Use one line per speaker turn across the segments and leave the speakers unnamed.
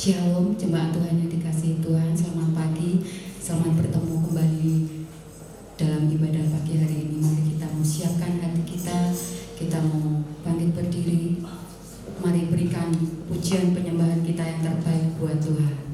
Shalom, jemaat Tuhan yang dikasihi Tuhan, selamat pagi, selamat bertemu kembali dalam ibadah pagi hari ini. Mari kita siapkan hati kita, kita mau bangkit berdiri, mari berikan pujian penyembahan kita yang terbaik buat Tuhan.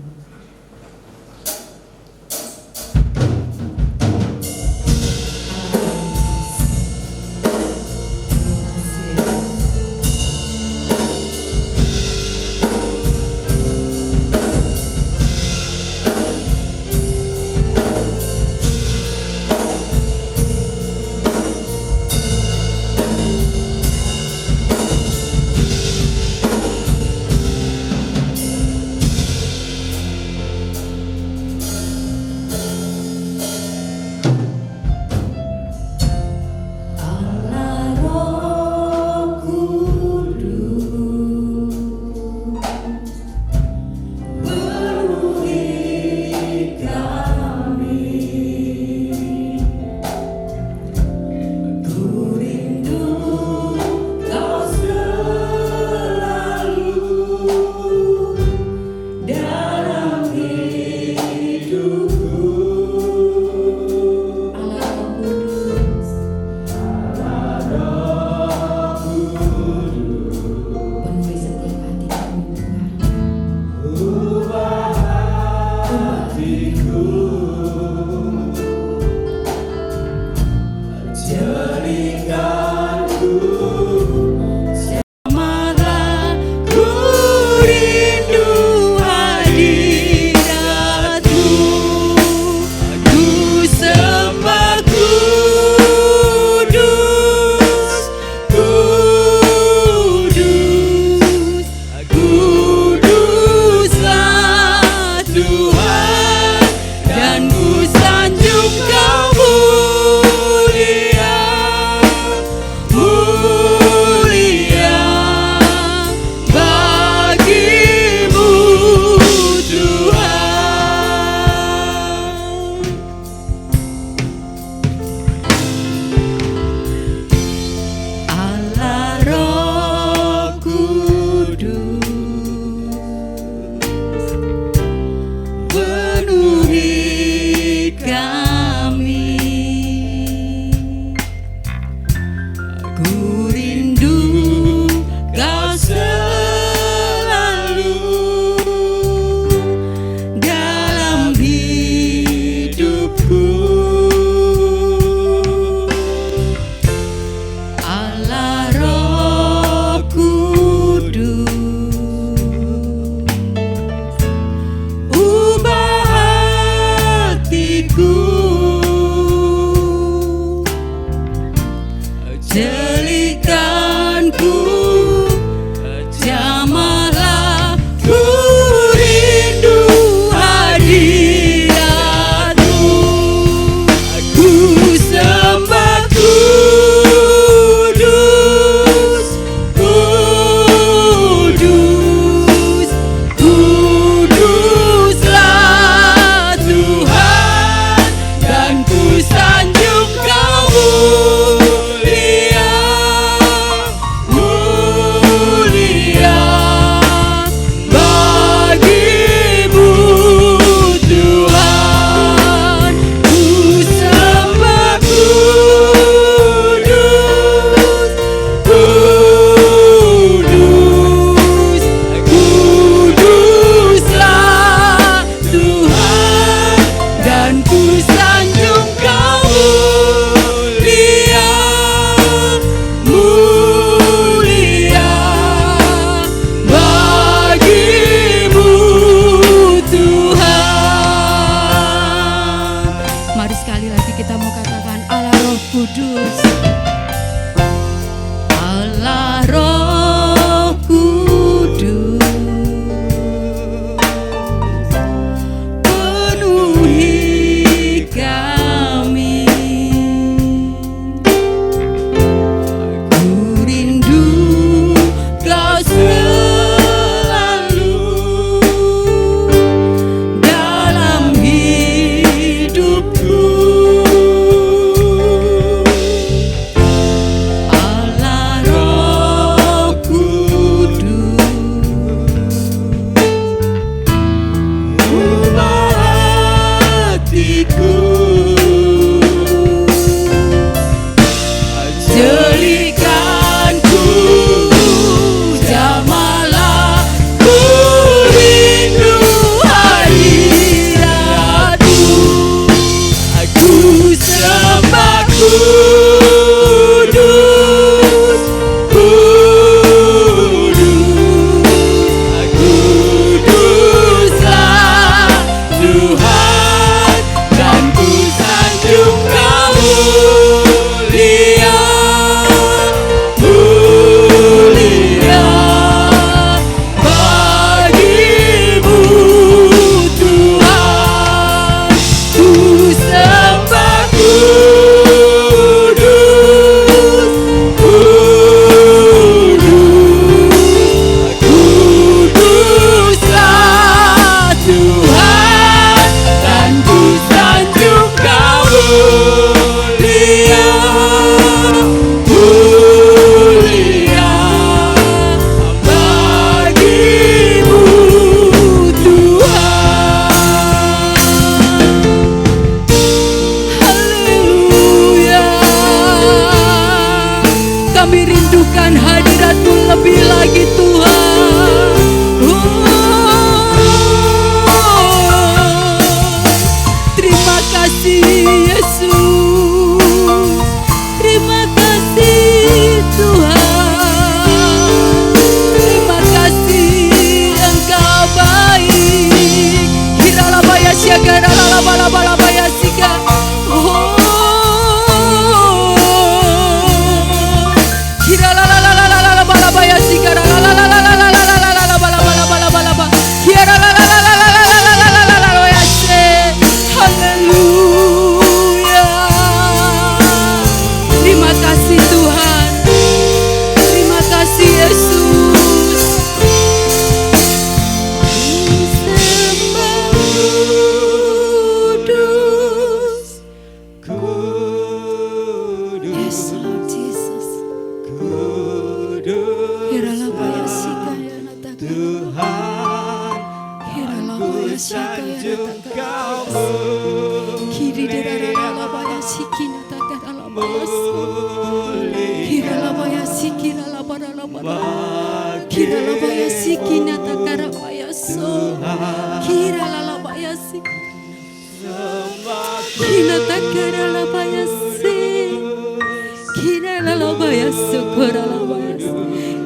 sanjung Kau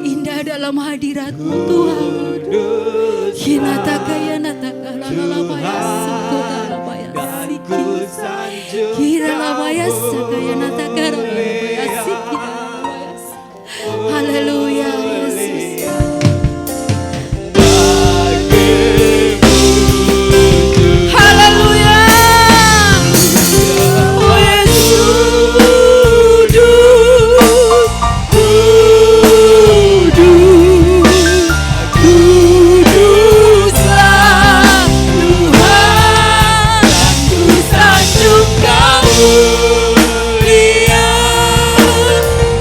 indah dalam hadirat-Mu Tuhan. Haleluya Yesus. Haleluya. Oh Yesus. Kuduslah Tuhan, ku sanjung Kau mulia,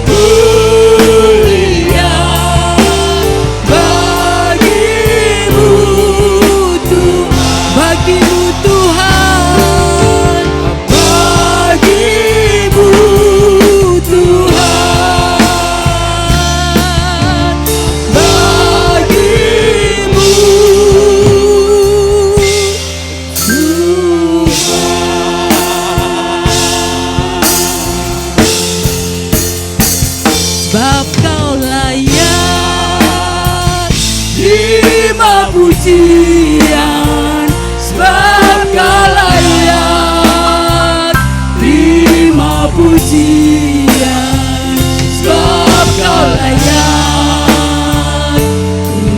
mulia bagimu Tuhan, bagimu Tuhan, bagimu Tuhan, bagimu sebab Kau layak terima pujian, sebab Kau layak terima pujian, sebab Kau layak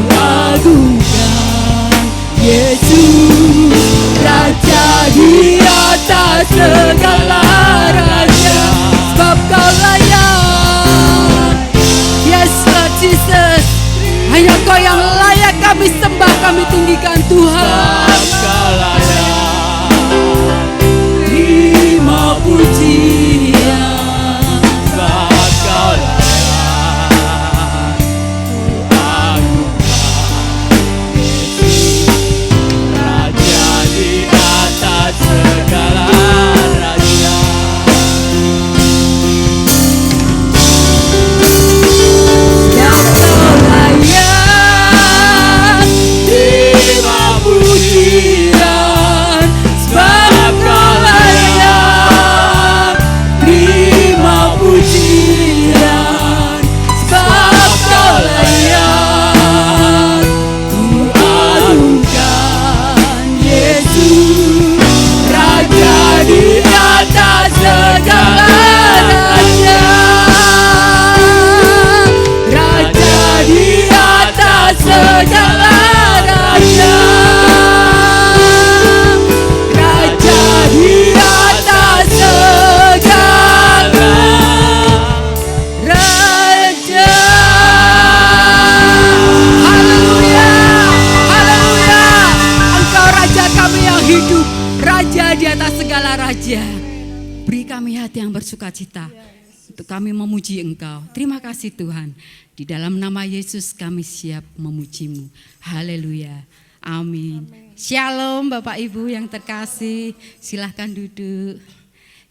kuagungkan Yesus, Raja di atas segala raja, sebab Kau layak. Yes Lord Jesus, hanya Kau yang layak kami sembah, kami tinggikan Tuhan.
Kau layak
Terima pujian,
sebab Kau layak kuagungkan Yesus, Raja di atas segala raja.
yang Kau layak terima pujian, sebab Kau layak terima pujian, sebab Kau layak kuagungkan Yesus, Raja di atas segala raja, Raja di atas segala raja, Raja di atas segala raja. Haleluya, haleluya. Engkau Raja kami yang hidup, Raja di atas segala raja. Beri kami hati yang bersukacita untuk kami memuji Engkau. Terima kasih Tuhan. Di dalam nama Yesus kami siap memuji-Mu. Haleluya. Amin. Shalom Bapak Ibu yang terkasih. Silahkan duduk.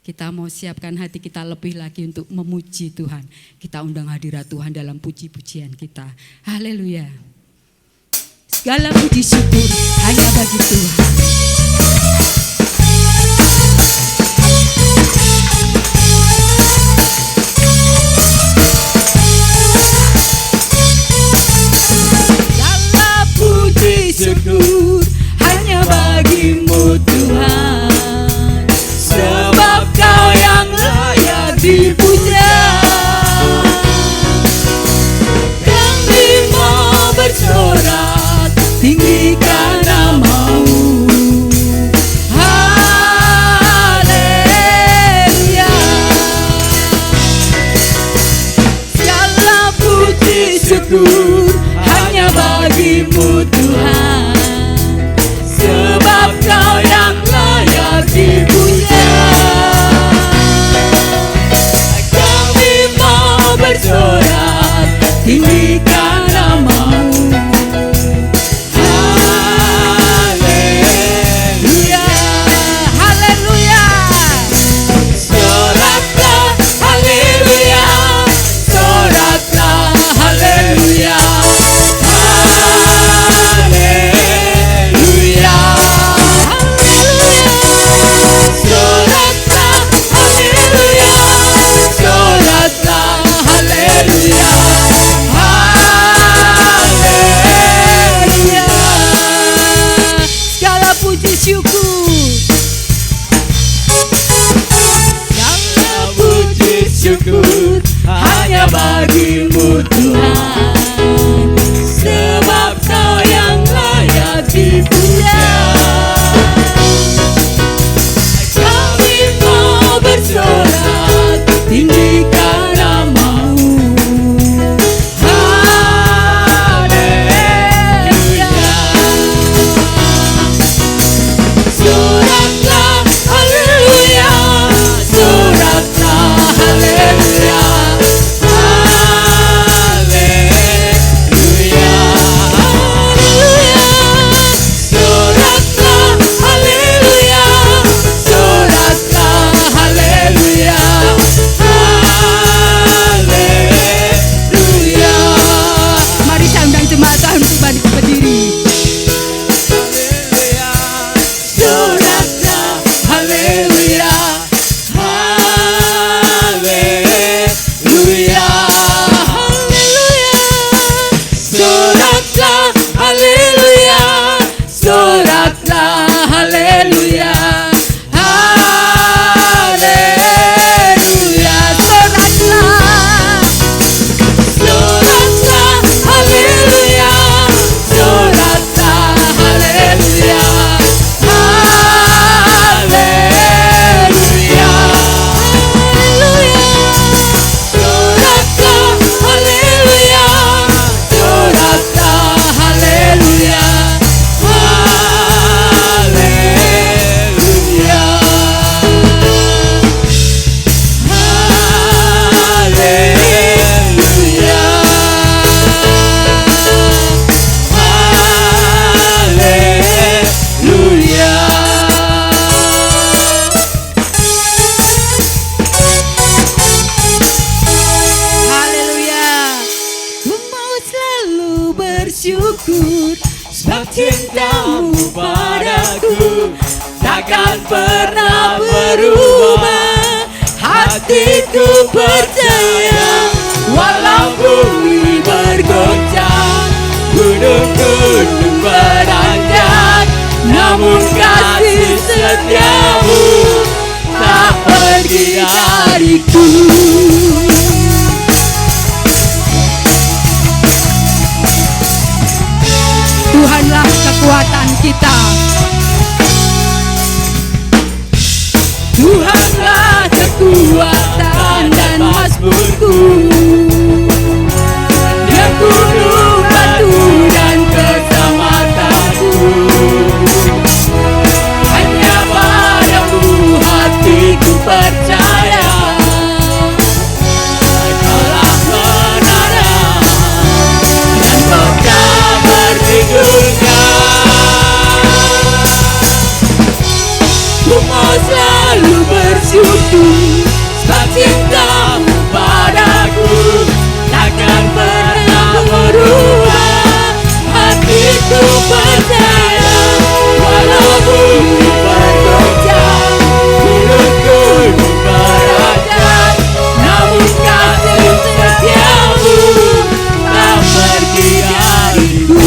Kita mau siapkan hati kita lebih lagi untuk memuji Tuhan. Kita undang hadirat Tuhan dalam puji-pujian kita. Haleluya. Segala puji syukur hanya bagi Tuhan. Segala puji syukur hanya bagi-Mu Tuhan, sebab Kau yang layak dipuja. Kami mau bersorak tinggikan nama-Mu,
bersyukur.
Segala puji syukur hanya bagimu Tuhan, sebab Kau yang layak dipuja. Kami mau bersorak tinggikan nama-Mu. Haleluya. Soraklah haleluya, soraklah haleluya.
Mari saya undang jemaat Tuhan untuk balik berdiri.
Soraklah haleluya, haleluya, haleluya. Soraklah haleluya, soraklah haleluya, haleluya. Soraklah haleluya, soraklah haleluya, haleluya, soraklah haleluya, soraklah haleluya,
Haleluya. Ku mau selalu bersyukur
sebab cintamu padaku takkan pernah berubah. Hatiku percaya walau bumi bergoncang, gunung-gunung beranjak, namun kasih setiamu tak pergi dariku.
Tuhanlah kekuatan kita.
Tuhanlah kekuatan dan mazmurku, Dia gunung batu dan keselamatanku. Hanya padamu hatiku percaya, Kaulah menara dan kota bertigurnya. Ku mau selalu bersyukur sebab cintamu padaku takkan pernah berubah. Hatiku percaya walau bumi bergoncang, gunung-gunung beranjak, namun kasih setiamu tak pergi dariku.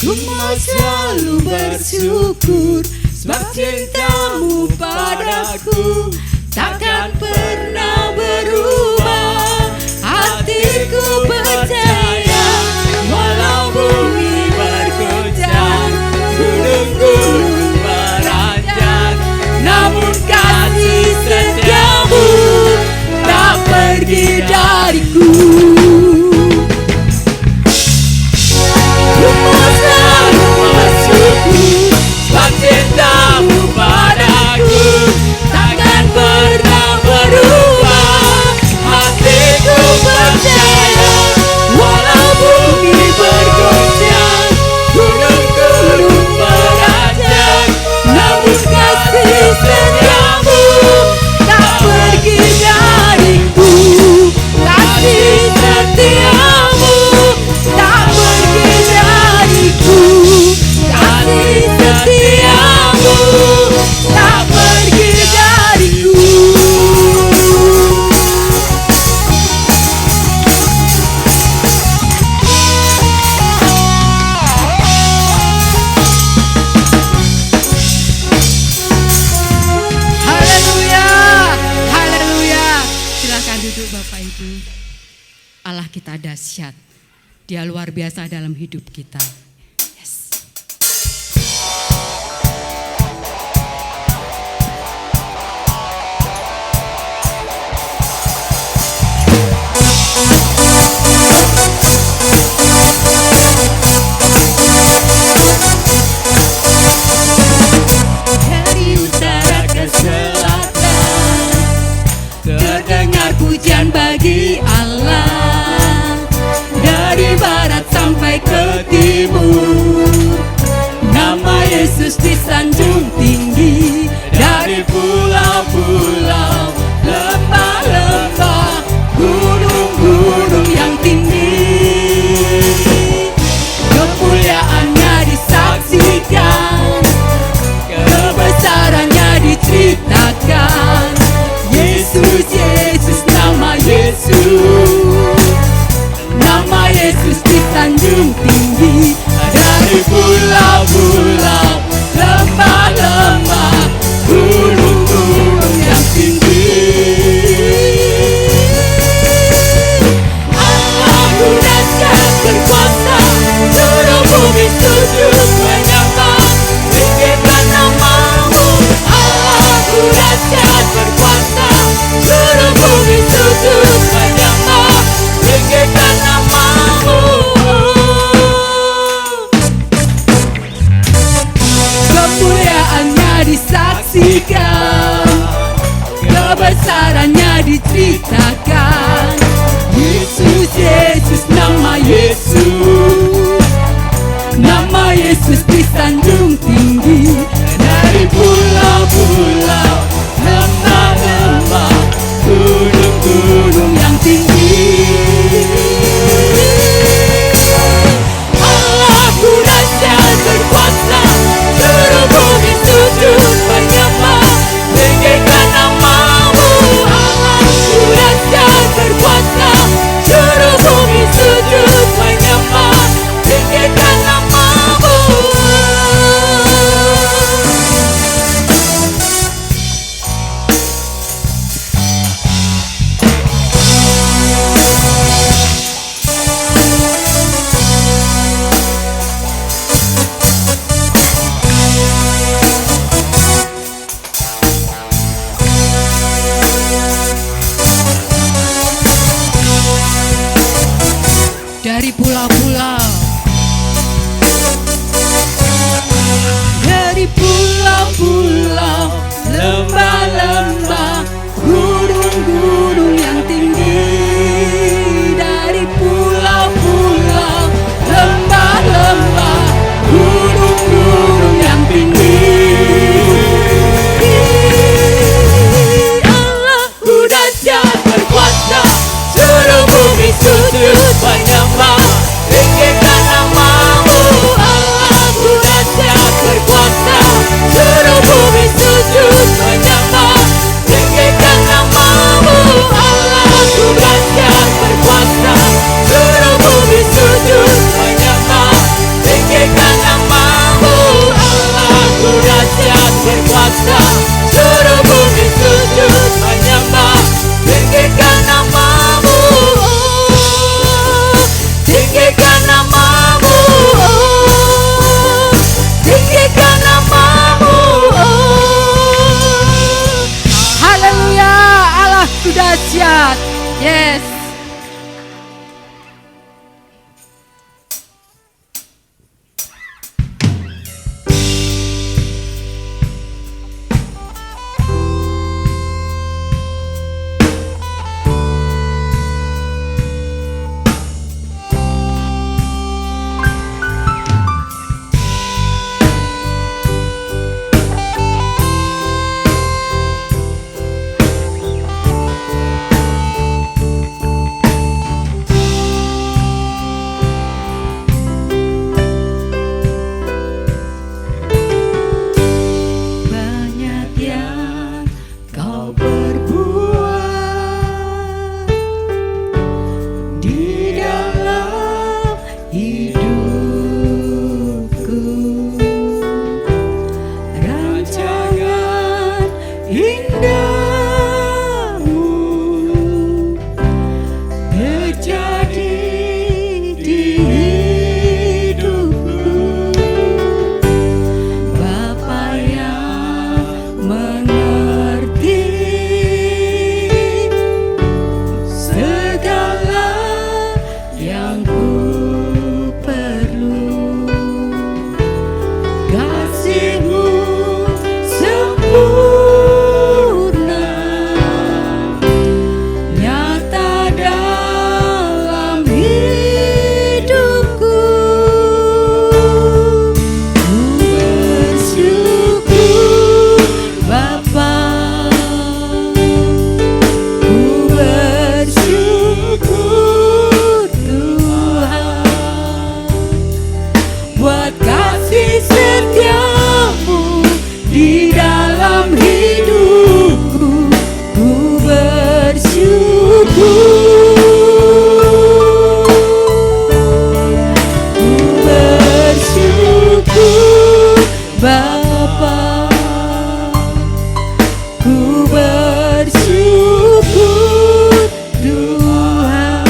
Ku mau selalu bersyukur sebab cintamu padaku takkan pernah berubah. Hatiku percaya walau bumi bergoncang, gunung-gunung beranjak, namun kasih setiamu tak pergi dariku. Ku mau selalu bersyukur sebab cintamu padaku takkan pernah berubah. Hatiku percaya walau bumi bergoncang,
Allah kita dahsyat. Dia luar biasa dalam hidup kita. Yes.
Dari utara ke selatan terdengar pujian bagi Allah. Dari barat sampai ke timur, nama Yesus disanjung tinggi. Dari pulau-pulau, lembah-lembah, gunung-gunung yang tinggi, kemuliaannya disaksikan, kebesarannya diceritakan. Yesus, Yesus, nama Yesus, nama Yesus disanjung tinggi. Dari pulau-pulau, lembah-lembah, gunung-gunung yang tinggi, Allah dahsyat berkuasa, seluruh bumi sujud menyembah, tinggikan nama-Mu. Allah dahsyat berkuasa, seluruh bumi sujud menyembah, tinggikan nama-Mu. Kemuliaannya disaksikan, kebesarannya diceritakan. Yesus, Yesus, nama Yesus, nama Yesus disanjung tinggi. Dari pulau-pulau, lembah-lembah, gunung-gunung yang tinggi, Allah dahsyat berkuasa, seluruh bumi sujud menyembah, kasih-Mu sempurna, nyata dalam hidupku. Ku bersyukur Bapa, ku bersyukur Tuhan, buat kasih setiamu di dalam hidupku. Ku bersyukur, ku bersyukur Bapa, ku bersyukur Tuhan,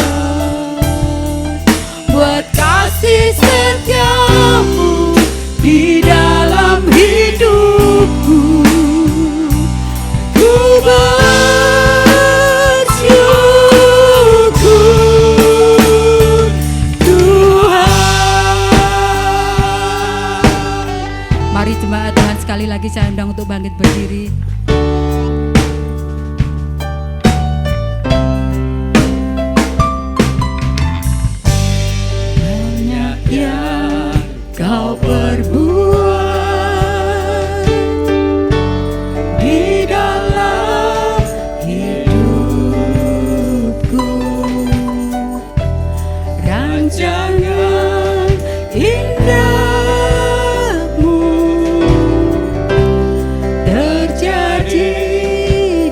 buat kasih setiamu di dalam hidupku. Ku bersyukur Tuhan.
Mari jemaat Tuhan, sekali lagi saya undang untuk bangkit berdiri.
Banyak yang kau perbuat di dalam hidupku, rancangan indahmu terjadi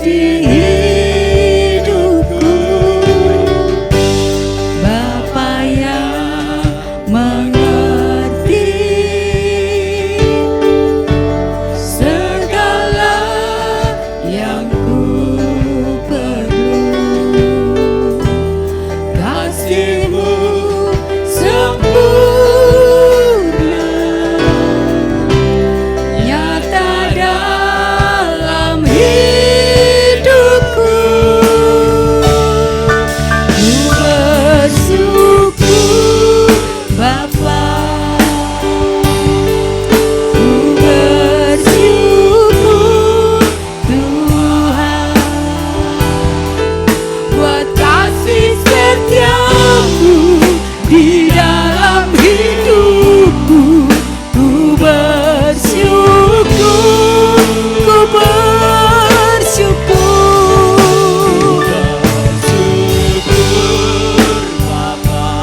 di hidupku. Bapa yang mengerti segala yang ku perlu, kasih-Mu sempurna, nyata dalam hidupku. Ku bersyukur Bapa, ku bersyukur Tuhan, buat kasih setiamu di dalam hidupku. Ku bersyukur, ku bersyukur,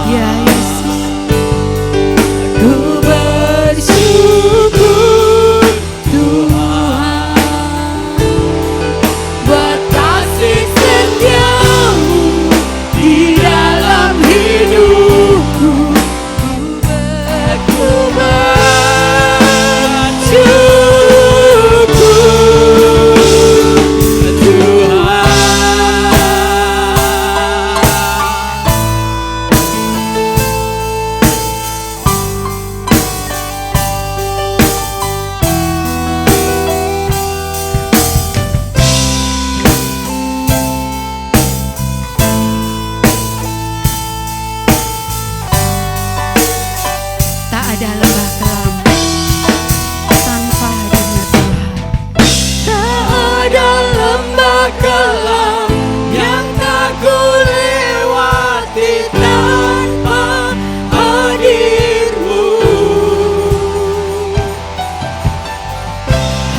ya Yesus. Ku bersyukur Tuhan, buat kasih setiamu di dalam hidupku. Ku bersyukur Tuhan.
Tak ada lembah kelam tanpa hadirnya Tuhan.
Tak ada lembah kelam yang tak ku lewati tanpa hadir-Mu.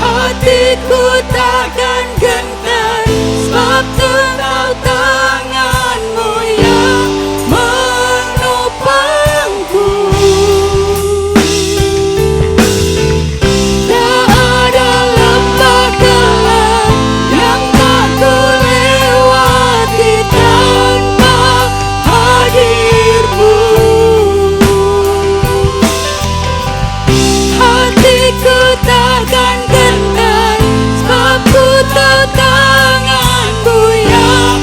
Hatiku takkan gentar, sebab tahu tangan-Mu yang menopangku. Tak ada lembah kelam yang tak ku lewati tanpa hadir-Mu. Hatiku takkan gentar, sebab ku tahu tangan-Mu yang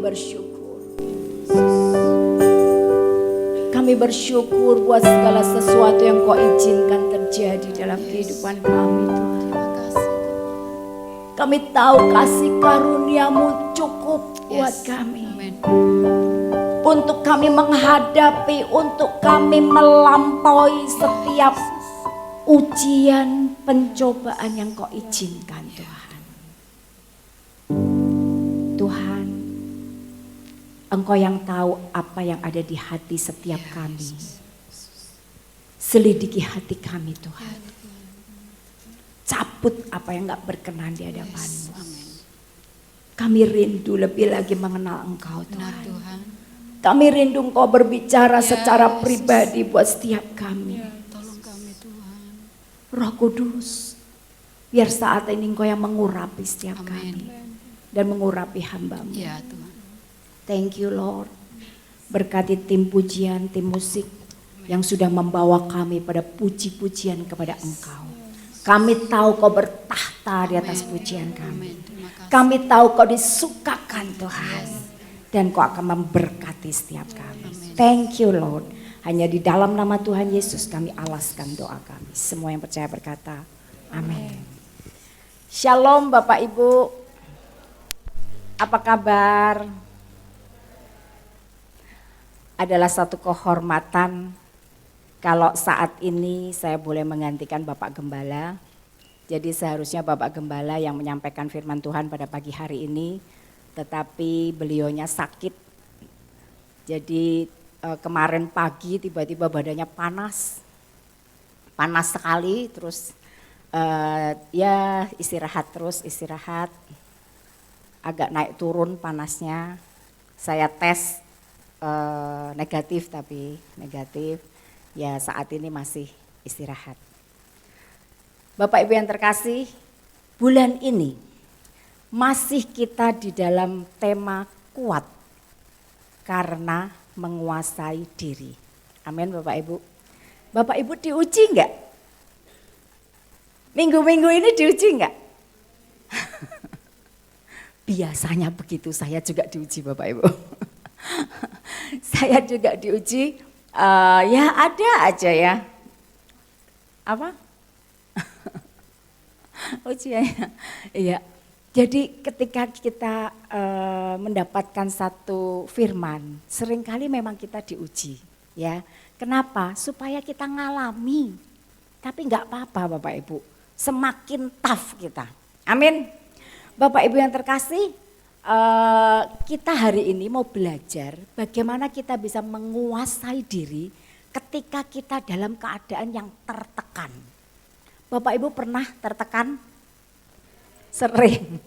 bersyukur. Kami bersyukur buat segala sesuatu yang Kau izinkan terjadi dalam kehidupan kami, Tuhan. Kami tahu kasih karunia-Mu cukup buat kami. Untuk kami menghadapi, untuk kami melampaui setiap ujian, pencobaan yang Kau izinkan, Tuhan. Tuhan, Engkau yang tahu apa yang ada di hati setiap kami. Selidiki hati kami, Tuhan. Cabut apa yang gak berkenan di hadapan-Mu. Kami rindu lebih lagi mengenal Engkau, Tuhan. Kami rindu Engkau berbicara secara pribadi buat setiap kami.
Tolong kami Tuhan.
Roh Kudus, biar saat ini Engkau yang mengurapi setiap kami. Dan mengurapi hamba-Mu.
Ya Tuhan.
Thank you Lord. Berkati tim pujian, tim musik yang sudah membawa kami pada puji-pujian kepada Engkau. Kami tahu Kau bertahta di atas pujian kami. Kami tahu Kau disukakan Tuhan. Dan Kau akan memberkati setiap kami. Thank you Lord. Hanya di dalam nama Tuhan Yesus kami alaskan doa kami. Semua yang percaya berkata amin. Shalom Bapak Ibu. Apa kabar? Adalah satu kehormatan kalau saat ini saya boleh menggantikan Bapak Gembala. Jadi seharusnya Bapak Gembala yang menyampaikan firman Tuhan pada pagi hari ini, tetapi beliaunya sakit. Jadi kemarin pagi tiba-tiba badannya panas sekali, terus ya istirahat, agak naik turun panasnya. Saya tes negatif ya saat ini masih istirahat. Bapak Ibu yang terkasih, bulan ini masih kita di dalam tema kuat karena menguasai diri. Amin Bapak Ibu. Bapak Ibu diuji enggak? Minggu-minggu ini diuji enggak? Biasanya begitu, saya juga diuji Bapak Ibu. Saya juga diuji, ya ada aja ya. Apa? Ujiannya, iya. Jadi ketika kita mendapatkan satu firman, seringkali memang kita diuji, ya. Kenapa? Supaya kita ngalami. Tapi nggak apa-apa Bapak Ibu, semakin tough kita. Amin. Bapak Ibu yang terkasih, kita hari ini mau belajar bagaimana kita bisa menguasai diri ketika kita dalam keadaan yang tertekan. Bapak Ibu pernah tertekan? Sering.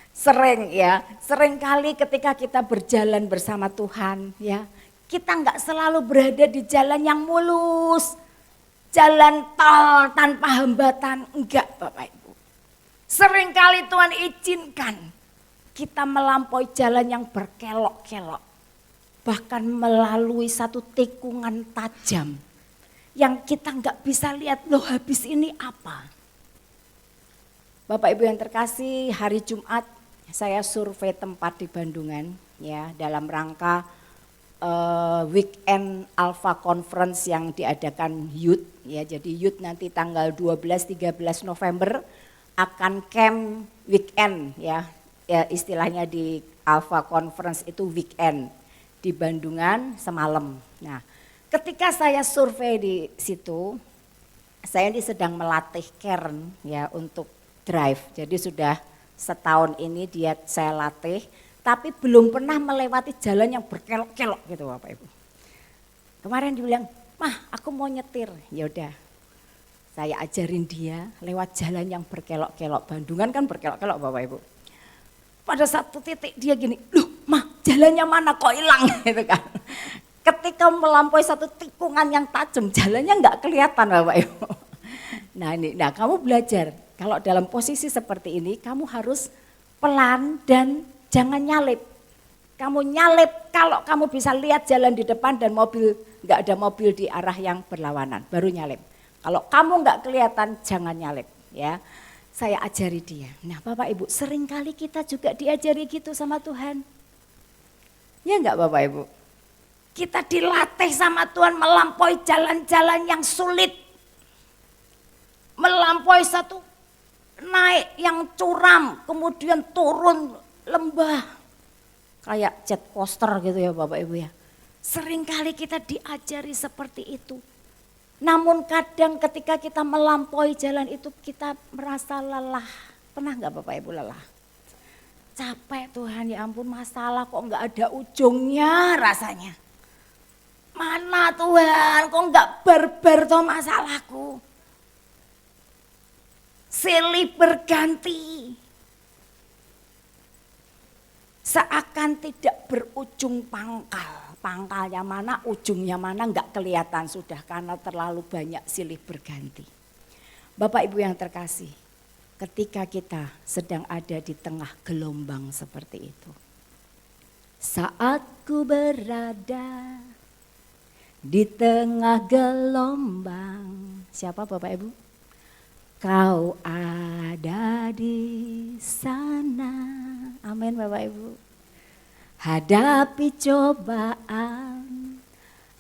Sering ya, sering kali ketika kita berjalan bersama Tuhan ya, kita nggak selalu berada di jalan yang mulus, jalan tol tanpa hambatan, enggak Bapak Ibu. Sering kali Tuhan izinkan kita melampaui jalan yang berkelok-kelok, bahkan melalui satu tikungan tajam yang kita nggak bisa lihat, loh habis ini apa. Bapak Ibu yang terkasih, hari Jumat saya survei tempat di Bandungan ya dalam rangka weekend Alpha Conference yang diadakan Youth ya. Jadi Youth nanti tanggal 12-13 November akan camp weekend ya. Ya istilahnya di Alpha Conference itu weekend di Bandungan semalam. Nah, ketika saya survei di situ, saya ini sedang melatih Karen ya untuk drive. Jadi sudah setahun ini saya latih, tapi belum pernah melewati jalan yang berkelok-kelok gitu Bapak Ibu. Kemarin dia bilang, "Mah, aku mau nyetir." Ya udah. Saya ajarin dia lewat jalan yang berkelok-kelok. Bandungan kan berkelok-kelok Bapak Ibu. Pada satu titik dia gini, "Loh, Mah, jalannya mana kok hilang?" gitu kan. Ketika melampaui satu tikungan yang tajam, jalannya enggak kelihatan Bapak Ibu. Nah kamu belajar, kalau dalam posisi seperti ini kamu harus pelan dan jangan nyalip. Kamu nyalip kalau kamu bisa lihat jalan di depan dan enggak ada mobil di arah yang berlawanan, baru nyalip. Kalau kamu enggak kelihatan jangan nyalip ya. saya ajari dia. Nah Bapak Ibu, seringkali kita juga diajari gitu sama Tuhan. Ya enggak Bapak Ibu? Kita dilatih sama Tuhan melampaui jalan-jalan yang sulit. Melampaui satu naik yang curam, kemudian turun lembah. Kayak jet coaster gitu ya Bapak Ibu ya. Seringkali kita diajari seperti itu. Namun kadang ketika kita melampaui jalan itu kita merasa lelah. Pernah enggak Bapak Ibu lelah? Capek Tuhan, ya ampun masalah kok enggak ada ujungnya rasanya. Mana Tuhan, kok enggak barbar toh masalahku. Silih berganti. Seakan tidak berujung pangkal. Pangkalnya mana, ujungnya mana enggak kelihatan sudah karena terlalu banyak silih berganti. Bapak Ibu yang terkasih, ketika kita sedang ada di tengah gelombang seperti itu. Saat ku berada di tengah gelombang. Siapa Bapak Ibu? Kau ada di sana. Amin Bapak Ibu. Hadapi cobaan,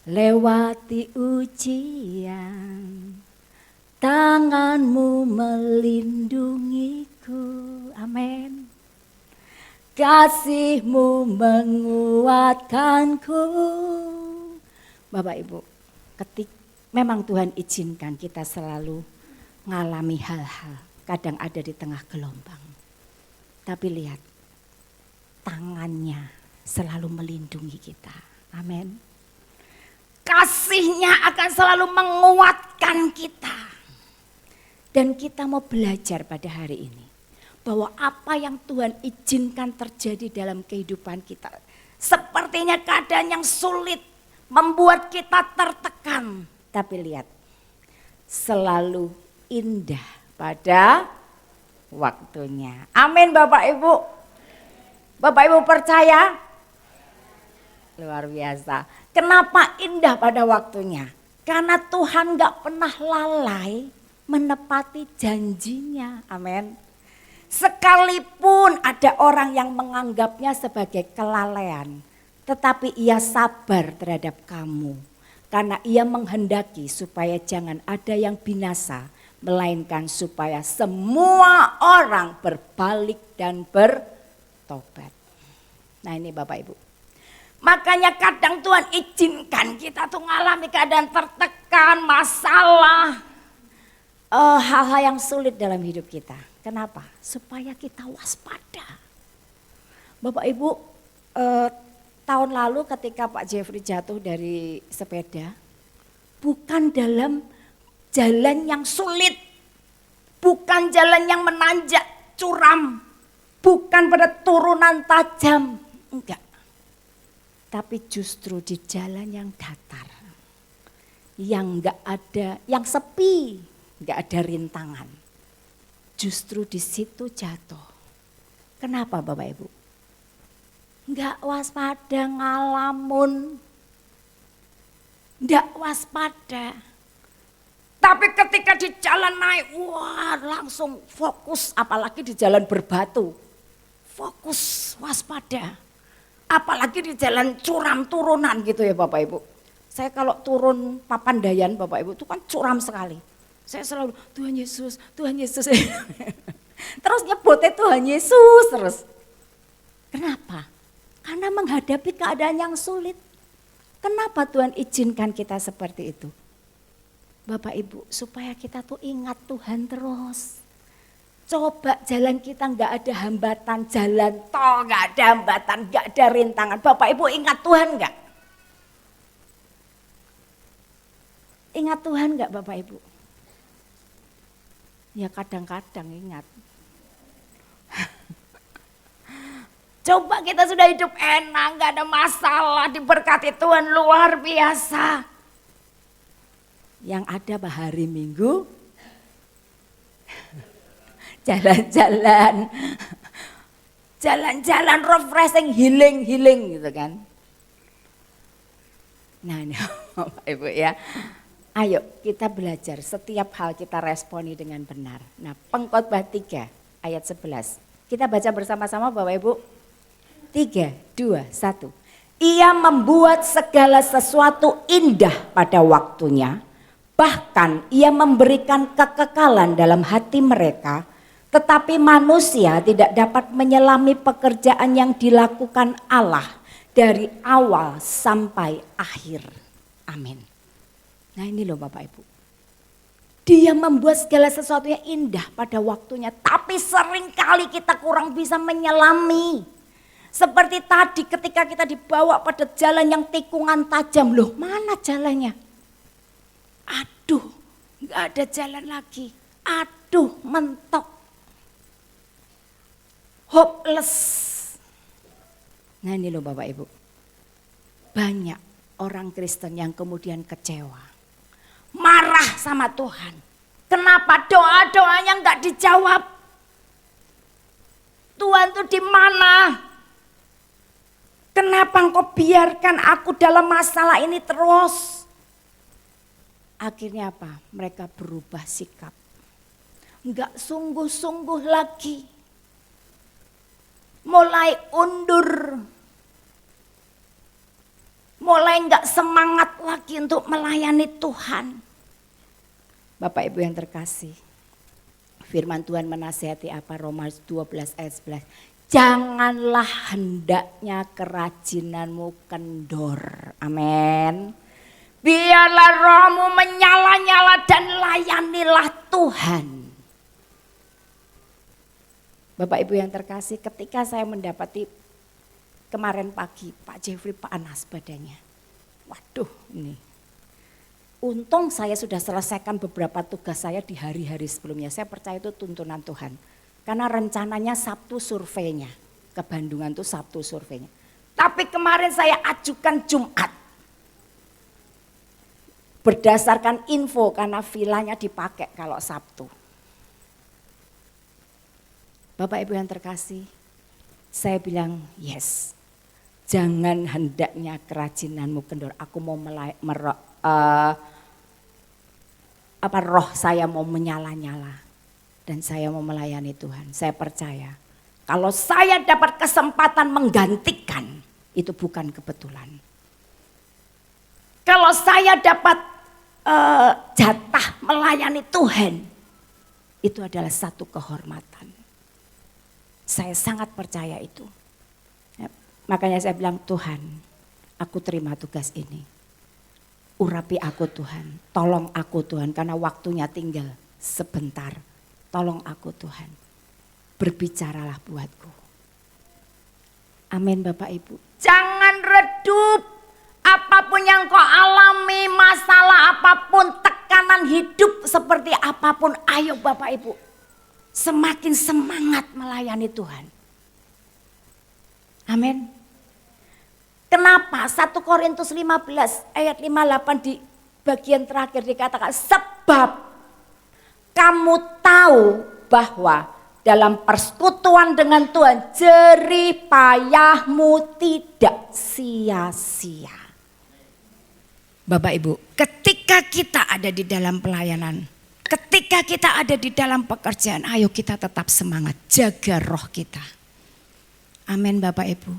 lewati ujian, tanganmu melindungiku. Amin. Kasihmu menguatkanku. Bapak Ibu, memang Tuhan izinkan kita selalu mengalami hal-hal, kadang ada di tengah gelombang. Tapi lihat, tangannya selalu melindungi kita. Amin. Kasihnya akan selalu menguatkan kita. Dan kita mau belajar pada hari ini bahwa apa yang Tuhan izinkan terjadi dalam kehidupan kita, sepertinya keadaan yang sulit, membuat kita tertekan. Tapi lihat, selalu indah pada waktunya. Amin Bapak Ibu. Bapak Ibu percaya? Luar biasa. Kenapa indah pada waktunya? Karena Tuhan gak pernah lalai menepati janjinya. Amin. Sekalipun ada orang yang menganggapnya sebagai kelalaian, tetapi ia sabar terhadap kamu. Karena ia menghendaki supaya jangan ada yang binasa, melainkan supaya semua orang berbalik dan bertobat. Nah ini Bapak Ibu. Makanya kadang Tuhan izinkan kita tuh mengalami keadaan tertekan, masalah, hal-hal yang sulit dalam hidup kita. Kenapa? Supaya kita waspada. Bapak Ibu, tahun lalu ketika Pak Jeffrey jatuh dari sepeda, bukan dalam jalan yang sulit, bukan jalan yang menanjak curam, bukan pada turunan tajam, enggak. Tapi justru di jalan yang datar, yang enggak ada, yang sepi, enggak ada rintangan. Justru di situ jatuh. Kenapa Bapak Ibu? Enggak waspada, ngalamun. Enggak waspada. Tapi ketika di jalan naik, wah langsung fokus, apalagi di jalan berbatu. Fokus, waspada. Apalagi di jalan curam turunan gitu ya Bapak Ibu. Saya kalau turun Papandayan Bapak Ibu itu kan curam sekali. Saya selalu Tuhan Yesus, Tuhan Yesus. Terus nyebutnya Tuhan Yesus terus. Kenapa? Karena menghadapi keadaan yang sulit. Kenapa Tuhan izinkan kita seperti itu? Bapak Ibu, supaya kita tuh ingat Tuhan terus. Coba jalan kita nggak ada hambatan, jalan tol nggak ada hambatan, nggak ada rintangan. Bapak Ibu ingat Tuhan nggak? Ingat Tuhan nggak Bapak Ibu? Ya kadang-kadang ingat. Coba kita sudah hidup enak, nggak ada masalah, diberkati Tuhan luar biasa. Yang ada hari Minggu, jalan-jalan refreshing, healing gitu kan. Nah ini Bapak Ibu ya, Ayo kita belajar setiap hal kita responi dengan benar. Nah, Pengkhotbah 3 ayat 11. Kita baca bersama-sama Bapak Ibu. 3, 2, 1. Ia membuat segala sesuatu indah pada waktunya. Bahkan ia memberikan kekekalan dalam hati mereka. Tetapi manusia tidak dapat menyelami pekerjaan yang dilakukan Allah dari awal sampai akhir. Amin. Nah ini loh Bapak Ibu. Dia membuat segala sesuatu yang indah pada waktunya. Tapi seringkali kita kurang bisa menyelami. Seperti tadi ketika kita dibawa pada jalan yang tikungan tajam. Loh mana jalannya? Aduh gak ada jalan lagi. Aduh mentok. Hopeless. Nah ini loh Bapak Ibu. Banyak orang Kristen yang kemudian kecewa. Marah sama Tuhan. Kenapa doa-doanya gak dijawab? Tuhan tuh di mana? Kenapa engkau biarkan aku dalam masalah ini terus? Akhirnya apa? Mereka berubah sikap. Enggak sungguh-sungguh lagi. Mulai undur. Mulai enggak semangat lagi untuk melayani Tuhan. Bapak Ibu yang terkasih. Firman Tuhan menasihati apa? Roma 12 ayat 11. Janganlah hendaknya kerajinanmu kendor. Amin. Biarlah rohmu menyala-nyala dan layanilah Tuhan. Bapak Ibu yang terkasih, ketika saya mendapati kemarin pagi Pak Jeffrey panas badannya. Waduh ini. Untung saya sudah selesaikan beberapa tugas saya di hari-hari sebelumnya. Saya percaya itu tuntunan Tuhan. Karena rencananya Sabtu surveinya. Ke Bandungan itu Sabtu surveinya. Tapi kemarin saya ajukan Jumat. Berdasarkan info karena vilanya dipakai kalau Sabtu. Bapak Ibu yang terkasih, saya bilang yes. Jangan hendaknya kerajinanmu kendor. Aku mau roh saya mau menyala-nyala. Dan saya mau melayani Tuhan. Saya percaya kalau saya dapat kesempatan menggantikan, itu bukan kebetulan. Kalau saya dapat jatah melayani Tuhan, itu adalah satu kehormatan. Saya sangat percaya itu. Makanya saya bilang, Tuhan, aku terima tugas ini. Urapi aku Tuhan, tolong aku Tuhan, karena waktunya tinggal sebentar. Tolong aku Tuhan, berbicaralah buatku. Amin Bapak Ibu. Jangan redup, apapun yang kau alami, masalah apapun, tekanan hidup seperti apapun, ayo Bapak Ibu. Semakin semangat melayani Tuhan. Amin. Kenapa? 1 Korintus 15 ayat 58 di bagian terakhir dikatakan, sebab kamu tahu bahwa dalam persekutuan dengan Tuhan jerih payahmu tidak sia-sia. Bapak Ibu, ketika kita ada di dalam pelayanan, ketika kita ada di dalam pekerjaan, ayo kita tetap semangat, jaga roh kita. Amin Bapak Ibu.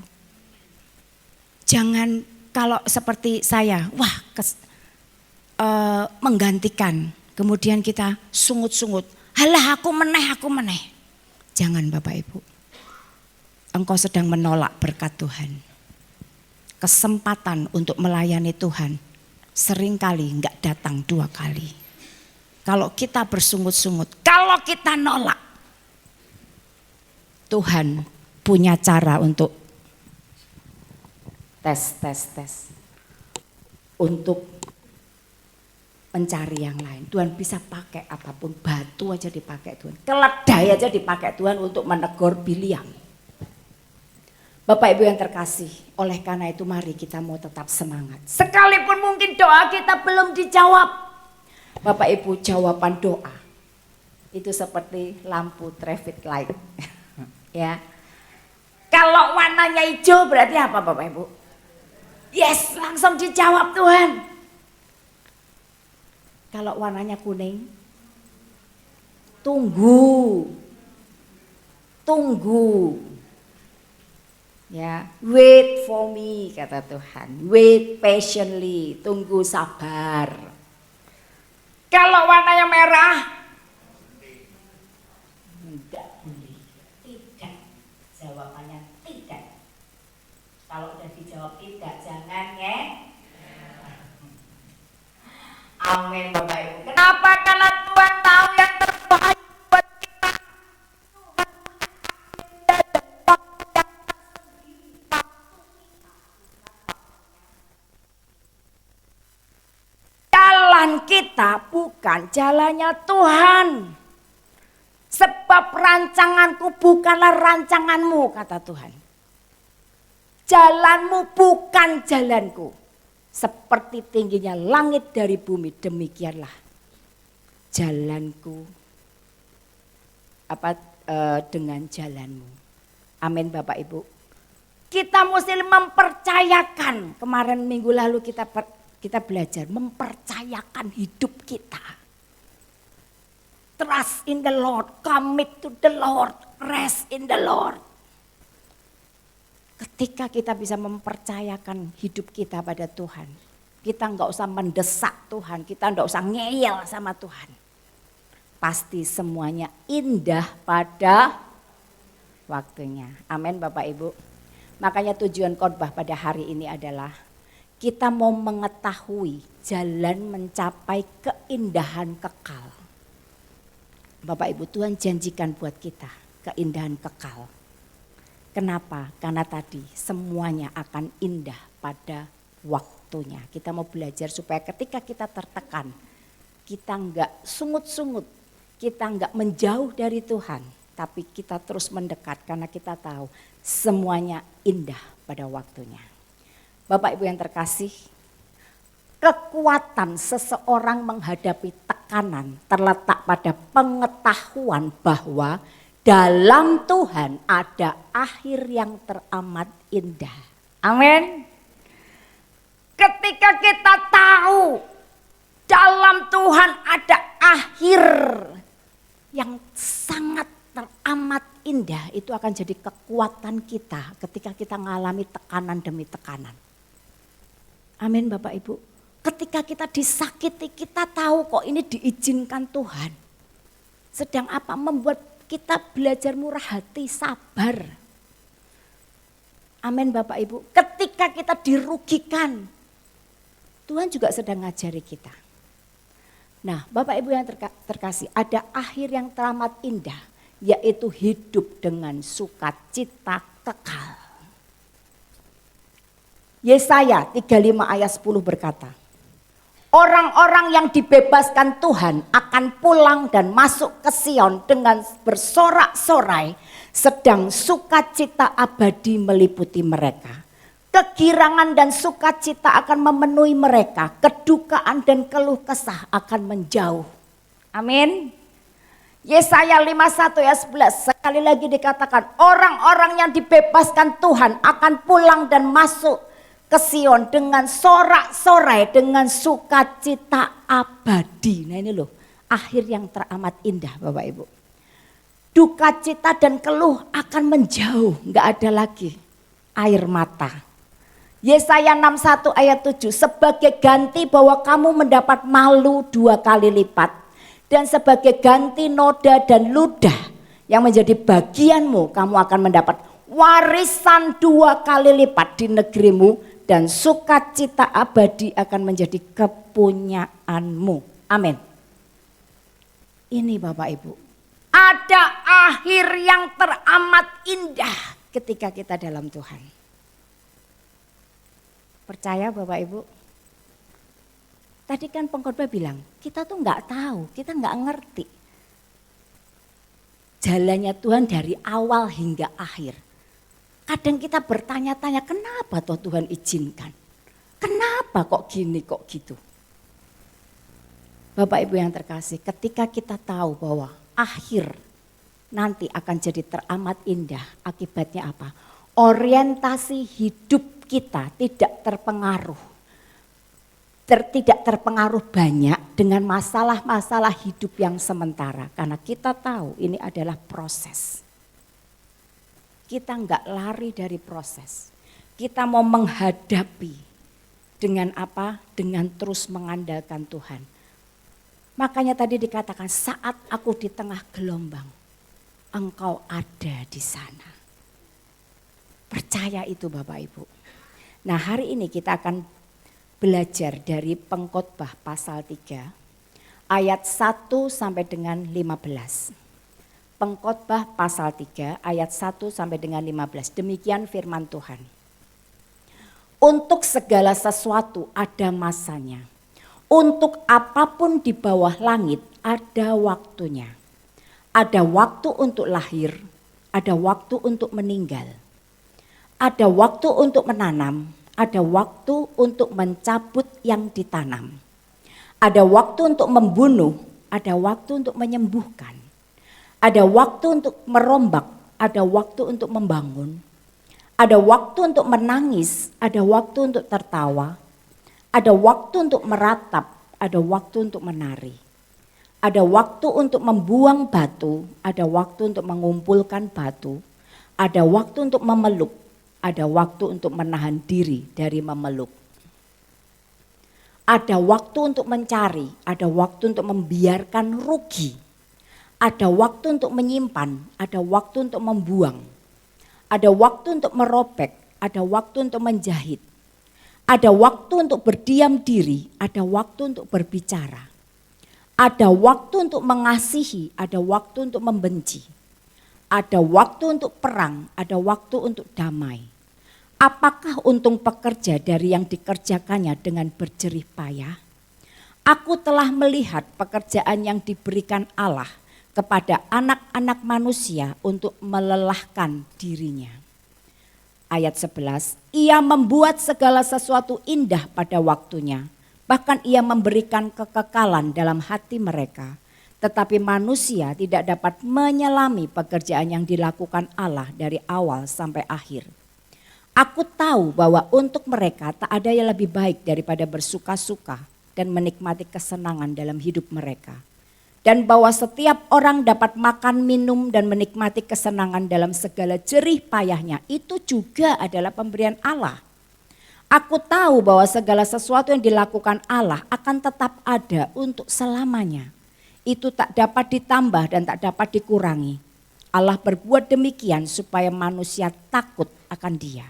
Jangan kalau seperti saya, menggantikan. Kemudian kita sungut-sungut. Halah aku meneh. Jangan Bapak Ibu. Engkau sedang menolak berkat Tuhan. Kesempatan untuk melayani Tuhan seringkali enggak datang 2 kali. Kalau kita bersungut-sungut, kalau kita nolak, Tuhan punya cara untuk tes. Untuk mencari yang lain. Tuhan bisa pakai apapun, batu aja dipakai Tuhan. Keledai aja dipakai Tuhan untuk menegur Biliam. Bapak Ibu yang terkasih, oleh karena itu mari kita mau tetap semangat. Sekalipun mungkin doa kita belum dijawab. Bapak Ibu, jawaban doa itu seperti lampu traffic light. Ya. Kalau warnanya hijau berarti apa Bapak Ibu? Yes, langsung dijawab Tuhan. Kalau warnanya kuning, tunggu. Tunggu. Ya, wait for me kata Tuhan. Wait patiently, tunggu sabar. Kalau warnanya merah, tidak boleh. Tidak. Jawabannya tidak. Kalau udah dijawab tidak, jangan ya. Amin Bapak Ibu. Kenapa? Karena Tuhan tahu yang terbaik buat kita. Jalan kita bukan jalannya Tuhan. Sebab rancanganku bukanlah rancanganmu, kata Tuhan. Jalanmu bukan jalanku. Seperti tingginya langit dari bumi, demikianlah jalanku dengan jalanmu. Amin Bapak Ibu. Kita mesti mempercayakan. Kemarin minggu lalu kita belajar mempercayakan hidup kita. Trust in the Lord, commit to the Lord, rest in the Lord. Ketika kita bisa mempercayakan hidup kita pada Tuhan, kita enggak usah mendesak Tuhan, kita enggak usah ngeyel sama Tuhan. Pasti semuanya indah pada waktunya. Amin Bapak Ibu. Makanya tujuan khotbah pada hari ini adalah kita mau mengetahui jalan mencapai keindahan kekal. Bapak Ibu, Tuhan janjikan buat kita keindahan kekal. Kenapa? Karena tadi semuanya akan indah pada waktunya. Kita mau belajar supaya ketika kita tertekan, kita enggak sungut-sungut, kita enggak menjauh dari Tuhan, tapi kita terus mendekat karena kita tahu semuanya indah pada waktunya. Bapak Ibu yang terkasih, kekuatan seseorang menghadapi tekanan terletak pada pengetahuan bahwa dalam Tuhan ada akhir yang teramat indah. Amin. Ketika kita tahu dalam Tuhan ada akhir yang sangat teramat indah, itu akan jadi kekuatan kita ketika kita mengalami tekanan demi tekanan. Amin Bapak Ibu. Ketika kita disakiti, kita tahu kok ini diizinkan Tuhan. Sedang apa? Membuat kita belajar murah hati, sabar. Amin Bapak Ibu. Ketika kita dirugikan, Tuhan juga sedang ngajari kita. Nah Bapak Ibu yang terkasih, ada akhir yang teramat indah, yaitu hidup dengan sukacita kekal. Yesaya 35 ayat 10 berkata, orang-orang yang dibebaskan Tuhan akan pulang dan masuk ke Sion dengan bersorak-sorai, sedang sukacita abadi meliputi mereka. Kegirangan dan sukacita akan memenuhi mereka, kedukaan dan keluh kesah akan menjauh. Amin. Yesaya 51 ayat 11 sekali lagi dikatakan, orang-orang yang dibebaskan Tuhan akan pulang dan masuk ke Sion dengan sorak-sorai, dengan sukacita abadi. Nah ini loh, akhir yang teramat indah Bapak Ibu. Duka cita dan keluh akan menjauh, nggak ada lagi air mata. Yesaya 61 ayat 7, sebagai ganti bahwa kamu mendapat malu 2 kali lipat, dan sebagai ganti noda dan ludah yang menjadi bagianmu, kamu akan mendapat warisan 2 kali lipat di negerimu, dan sukacita abadi akan menjadi kepunyaanmu. Amin. Ini Bapak Ibu, ada akhir yang teramat indah ketika kita dalam Tuhan. Percaya Bapak Ibu? Tadi kan pengkhotbah bilang, kita tuh nggak tahu, kita nggak ngerti jalannya Tuhan dari awal hingga akhir. Kadang kita bertanya-tanya, kenapa toh Tuhan izinkan? Kenapa kok gini, kok gitu? Bapak Ibu yang terkasih, ketika kita tahu bahwa akhir nanti akan jadi teramat indah, akibatnya apa? Orientasi hidup kita tidak terpengaruh. tidak terpengaruh banyak dengan masalah-masalah hidup yang sementara. Karena kita tahu ini adalah proses. Kita enggak lari dari proses. Kita mau menghadapi dengan apa? Dengan terus mengandalkan Tuhan. Makanya tadi dikatakan saat aku di tengah gelombang, Engkau ada di sana. Percaya itu Bapak Ibu. Nah hari ini kita akan belajar dari Pengkhotbah pasal 3 ayat 1 sampai dengan 15. Pengkhotbah pasal 3 ayat 1 sampai dengan 15. Demikian firman Tuhan. Untuk segala sesuatu ada masanya. Untuk apapun di bawah langit ada waktunya. Ada waktu untuk lahir, ada waktu untuk meninggal. Ada waktu untuk menanam, ada waktu untuk mencabut yang ditanam. Ada waktu untuk membunuh, ada waktu untuk menyembuhkan. Ada waktu untuk merombak, ada waktu untuk membangun. Ada waktu untuk menangis, ada waktu untuk tertawa. Ada waktu untuk meratap, ada waktu untuk menari. Ada waktu untuk membuang batu, ada waktu untuk mengumpulkan batu. Ada waktu untuk memeluk, ada waktu untuk menahan diri dari memeluk. Ada waktu untuk mencari, ada waktu untuk membiarkan rugi. Ada waktu untuk menyimpan, ada waktu untuk membuang. Ada waktu untuk merobek, ada waktu untuk menjahit. Ada waktu untuk berdiam diri, ada waktu untuk berbicara. Ada waktu untuk mengasihi, ada waktu untuk membenci. Ada waktu untuk perang, ada waktu untuk damai. Apakah untung pekerja dari yang dikerjakannya dengan berjerih payah? Aku telah melihat pekerjaan yang diberikan Allah kepada anak-anak manusia untuk melelahkan dirinya. Ayat 11, ia membuat segala sesuatu indah pada waktunya. Bahkan ia memberikan kekekalan dalam hati mereka. Tetapi manusia tidak dapat menyelami pekerjaan yang dilakukan Allah dari awal sampai akhir. Aku tahu bahwa untuk mereka tak ada yang lebih baik daripada bersuka-suka dan menikmati kesenangan dalam hidup mereka. Dan bahwa setiap orang dapat makan, minum dan menikmati kesenangan dalam segala jerih payahnya. Itu juga adalah pemberian Allah. Aku tahu bahwa segala sesuatu yang dilakukan Allah akan tetap ada untuk selamanya. Itu tak dapat ditambah dan tak dapat dikurangi. Allah berbuat demikian supaya manusia takut akan Dia.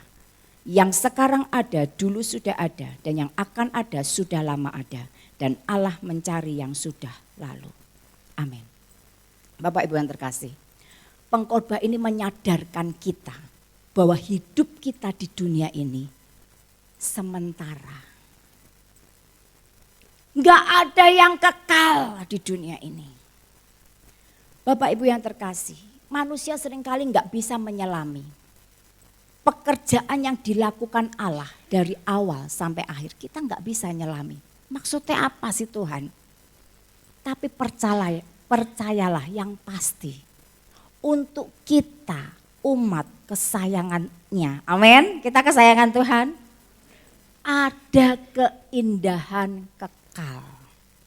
Yang sekarang ada dulu sudah ada dan yang akan ada sudah lama ada. Dan Allah mencari yang sudah lalu. Amin. Bapak Ibu yang terkasih, pengkhotbah ini menyadarkan kita bahwa hidup kita di dunia ini sementara. Enggak ada yang kekal di dunia ini. Bapak Ibu yang terkasih, manusia seringkali enggak bisa menyelami pekerjaan yang dilakukan Allah dari awal sampai akhir. Kita enggak bisa nyelami. Maksudnya apa sih Tuhan? Tapi percayalah yang pasti untuk kita umat kesayangannya. Amin. Kita kesayangan Tuhan. Ada keindahan kekal.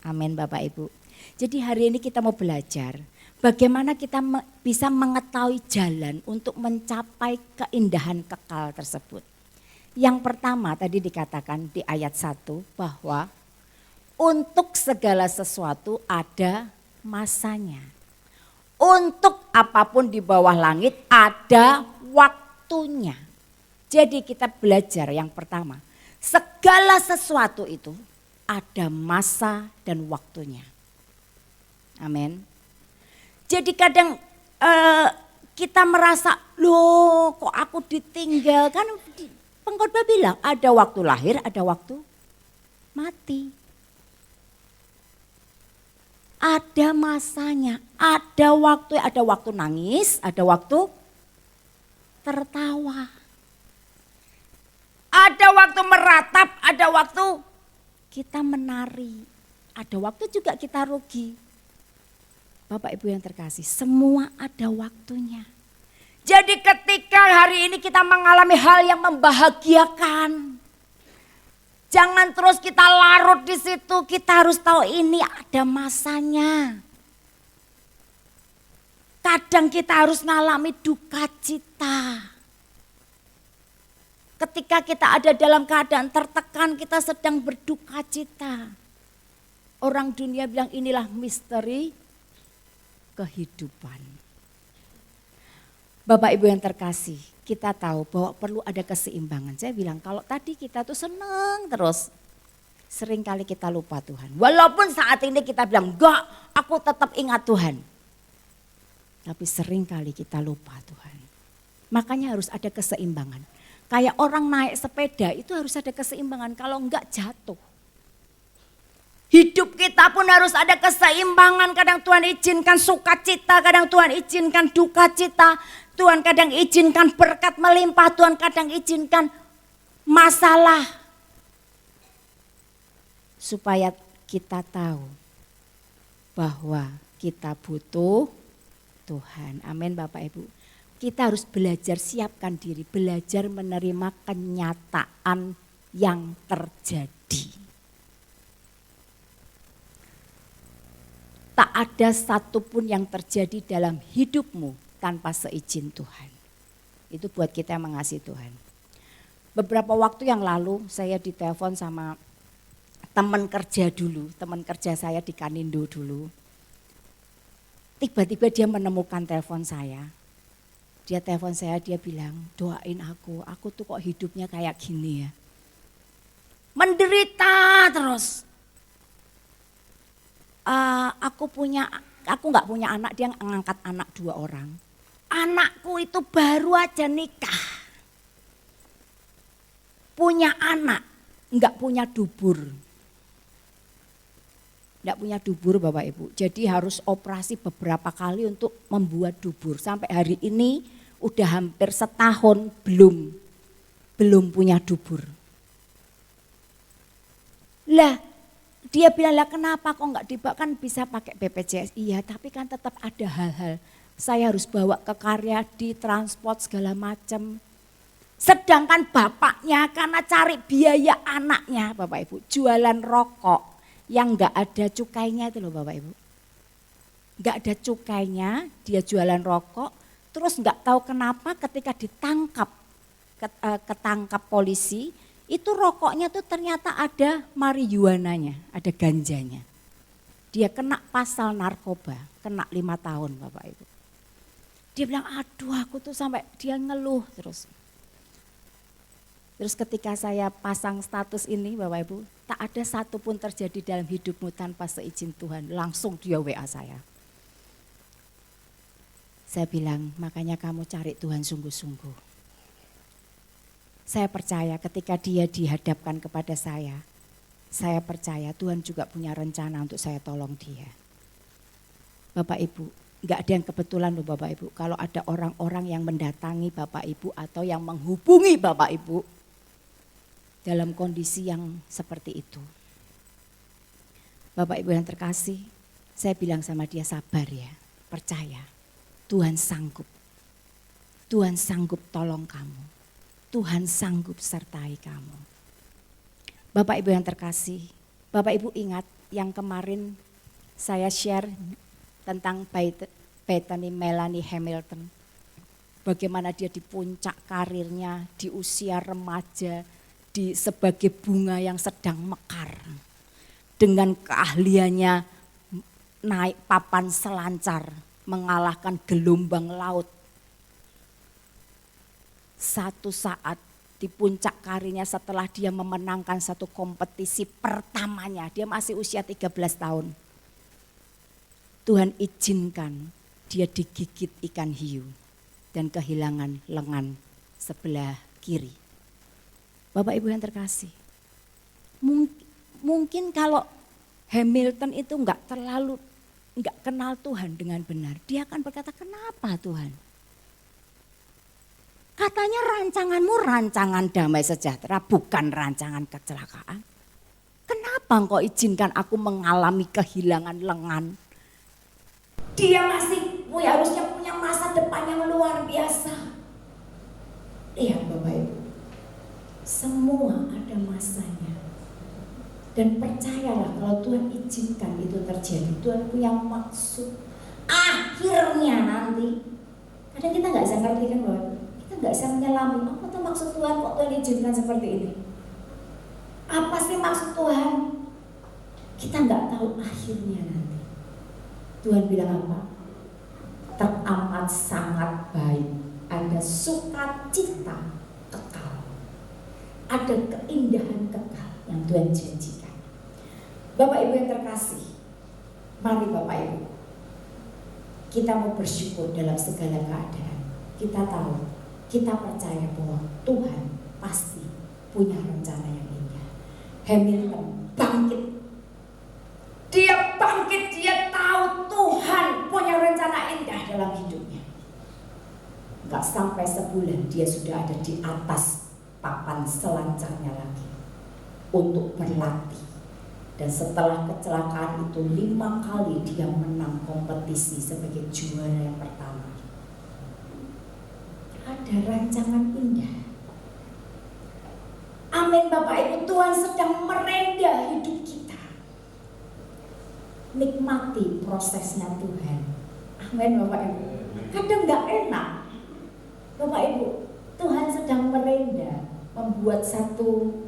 Amin Bapak Ibu. Jadi hari ini kita mau belajar bagaimana kita bisa mengetahui jalan untuk mencapai keindahan kekal tersebut. Yang pertama tadi dikatakan di ayat 1 bahwa untuk segala sesuatu ada masanya. Untuk apapun di bawah langit ada waktunya. Jadi kita belajar yang pertama. Segala sesuatu itu ada masa dan waktunya. Amin. Jadi kadang kita merasa, loh kok aku ditinggal. Kan pengkhotbah bilang ada waktu lahir, ada waktu mati. Ada masanya, ada waktu nangis, ada waktu tertawa. Ada waktu meratap, ada waktu kita menari. Ada waktu juga kita rugi. Bapak Ibu yang terkasih, semua ada waktunya. Jadi ketika hari ini kita mengalami hal yang membahagiakan, Jangan terus kita larut di situ, kita harus tahu ini ada masanya. Kadang kita harus ngalami duka cita. Ketika kita ada dalam keadaan tertekan, kita sedang berduka cita. Orang dunia bilang inilah misteri kehidupan. Bapak Ibu yang terkasih, kita tahu bahwa perlu ada keseimbangan. Saya bilang kalau tadi kita tuh senang terus, seringkali kita lupa Tuhan. Walaupun saat ini kita bilang enggak, aku tetap ingat Tuhan. Tapi seringkali kita lupa Tuhan. Makanya harus ada keseimbangan. Kayak orang naik sepeda itu harus ada keseimbangan, kalau enggak jatuh. Hidup kita pun harus ada keseimbangan. Kadang Tuhan izinkan sukacita, kadang Tuhan izinkan duka cita. Tuhan kadang izinkan berkat melimpah, Tuhan kadang izinkan masalah. Supaya kita tahu bahwa kita butuh Tuhan. Amin Bapak Ibu. Kita harus belajar siapkan diri, belajar menerima kenyataan yang terjadi. Tak ada satupun yang terjadi dalam hidupmu tanpa seizin Tuhan. Itu buat kita yang mengasihi Tuhan. Beberapa waktu yang lalu saya ditelepon sama teman kerja dulu, teman kerja saya di Kanindo dulu. Tiba-tiba dia menemukan telepon saya. Dia telepon saya, dia bilang, doain aku tuh kok hidupnya kayak gini ya. Menderita terus. Aku nggak punya anak, dia ngangkat anak 2 orang. Anakku itu baru aja nikah. Punya anak, nggak punya dubur. Nggak punya dubur Bapak Ibu, jadi harus operasi beberapa kali untuk membuat dubur. Sampai hari ini udah hampir setahun belum punya dubur. Lah dia bilang, lah kenapa kok nggak dibawa, kan bisa pakai BPJS. Iya tapi kan tetap ada hal-hal. Saya harus bawa ke Karyadi, transport segala macam. Sedangkan bapaknya karena cari biaya anaknya Bapak Ibu, jualan rokok yang nggak ada cukainya itu loh Bapak Ibu. Nggak ada cukainya, dia jualan rokok, terus nggak tahu kenapa ketika ketangkap polisi, itu rokoknya tuh ternyata ada marijuananya, ada ganjanya. Dia kena pasal narkoba, kena 5 tahun Bapak Ibu. Dia bilang, aduh aku tuh sampai dia ngeluh terus. Terus ketika saya pasang status ini Bapak Ibu, tak ada satupun terjadi dalam hidupmu tanpa seizin Tuhan. Langsung dia WA saya. Saya bilang, makanya kamu cari Tuhan sungguh-sungguh. Saya percaya ketika dia dihadapkan kepada saya percaya Tuhan juga punya rencana untuk saya tolong dia. Bapak Ibu, enggak ada yang kebetulan loh Bapak Ibu. Kalau ada orang-orang yang mendatangi Bapak Ibu atau yang menghubungi Bapak Ibu dalam kondisi yang seperti itu. Bapak Ibu yang terkasih, saya bilang sama dia sabar ya, percaya. Tuhan sanggup. Tuhan sanggup tolong kamu. Tuhan sanggup sertai kamu. Bapak Ibu yang terkasih, Bapak Ibu ingat yang kemarin saya share tentang Bethany Melanie Hamilton. Bagaimana dia di puncak karirnya, di usia remaja, sebagai bunga yang sedang mekar. Dengan keahliannya naik papan selancar, mengalahkan gelombang laut. Satu saat di puncak karirnya setelah dia memenangkan satu kompetisi pertamanya, dia masih usia 13 tahun. Tuhan izinkan dia digigit ikan hiu dan kehilangan lengan sebelah kiri. Bapak Ibu yang terkasih, mungkin kalau Hamilton itu enggak kenal Tuhan dengan benar, dia akan berkata, kenapa Tuhan? Katanya rancanganmu rancangan damai sejahtera, bukan rancangan kecelakaan. Kenapa engkau izinkan aku mengalami kehilangan lengan? Dia masih harusnya punya masa depan yang luar biasa. Lihat Bapak Ibu, semua ada masanya. Dan percayalah kalau Tuhan izinkan itu terjadi, Tuhan punya maksud. Akhirnya nanti, kadang kita nggak bisa ngerti kan bahwa kita nggak bisa menyelami apa tuh maksud Tuhan, kok Tuhan izinkan seperti ini. Apa sih maksud Tuhan? Kita nggak tahu akhirnya nanti. Tuhan bilang apa? Teramat sangat baik, ada sukacita kekal, ada keindahan kekal yang Tuhan janjikan. Bapak Ibu yang terkasih, mari Bapak Ibu, kita mau bersyukur dalam segala keadaan. Kita tahu, kita percaya bahwa Tuhan pasti punya rencana yang indah. Hamilton bangkit. Dia bangkit, dia tahu Tuhan punya rencana indah dalam hidupnya. Gak sampai sebulan dia sudah ada di atas papan selancarnya lagi untuk berlatih. Dan setelah kecelakaan itu 5 kali dia menang kompetisi sebagai juara yang pertama. Ada rancangan indah. Amin Bapak Ibu, Tuhan sedang merendah hidup kita. Nikmati prosesnya Tuhan. Amin Bapak Ibu. Kadang gak enak. Bapak Ibu, Tuhan sedang merendah, membuat satu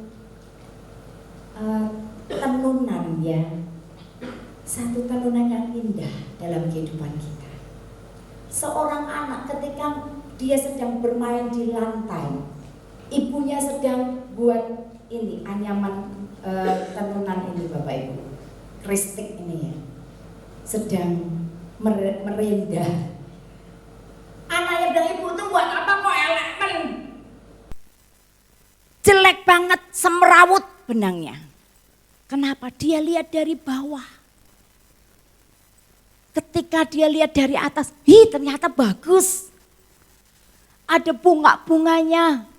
tenunan ya, satu tenunan yang indah dalam kehidupan kita. Seorang anak ketika dia sedang bermain di lantai, ibunya sedang buat ini anyaman tenunan ini Bapak Ibu, kristik ini ya, sedang merendah. Anaknya bilang, ibu tuh buat apa kok elemen? Jelek banget, semrawut benangnya. Kenapa? Dia lihat dari bawah. Ketika dia lihat dari atas, ternyata bagus. Ada bunga-bunganya.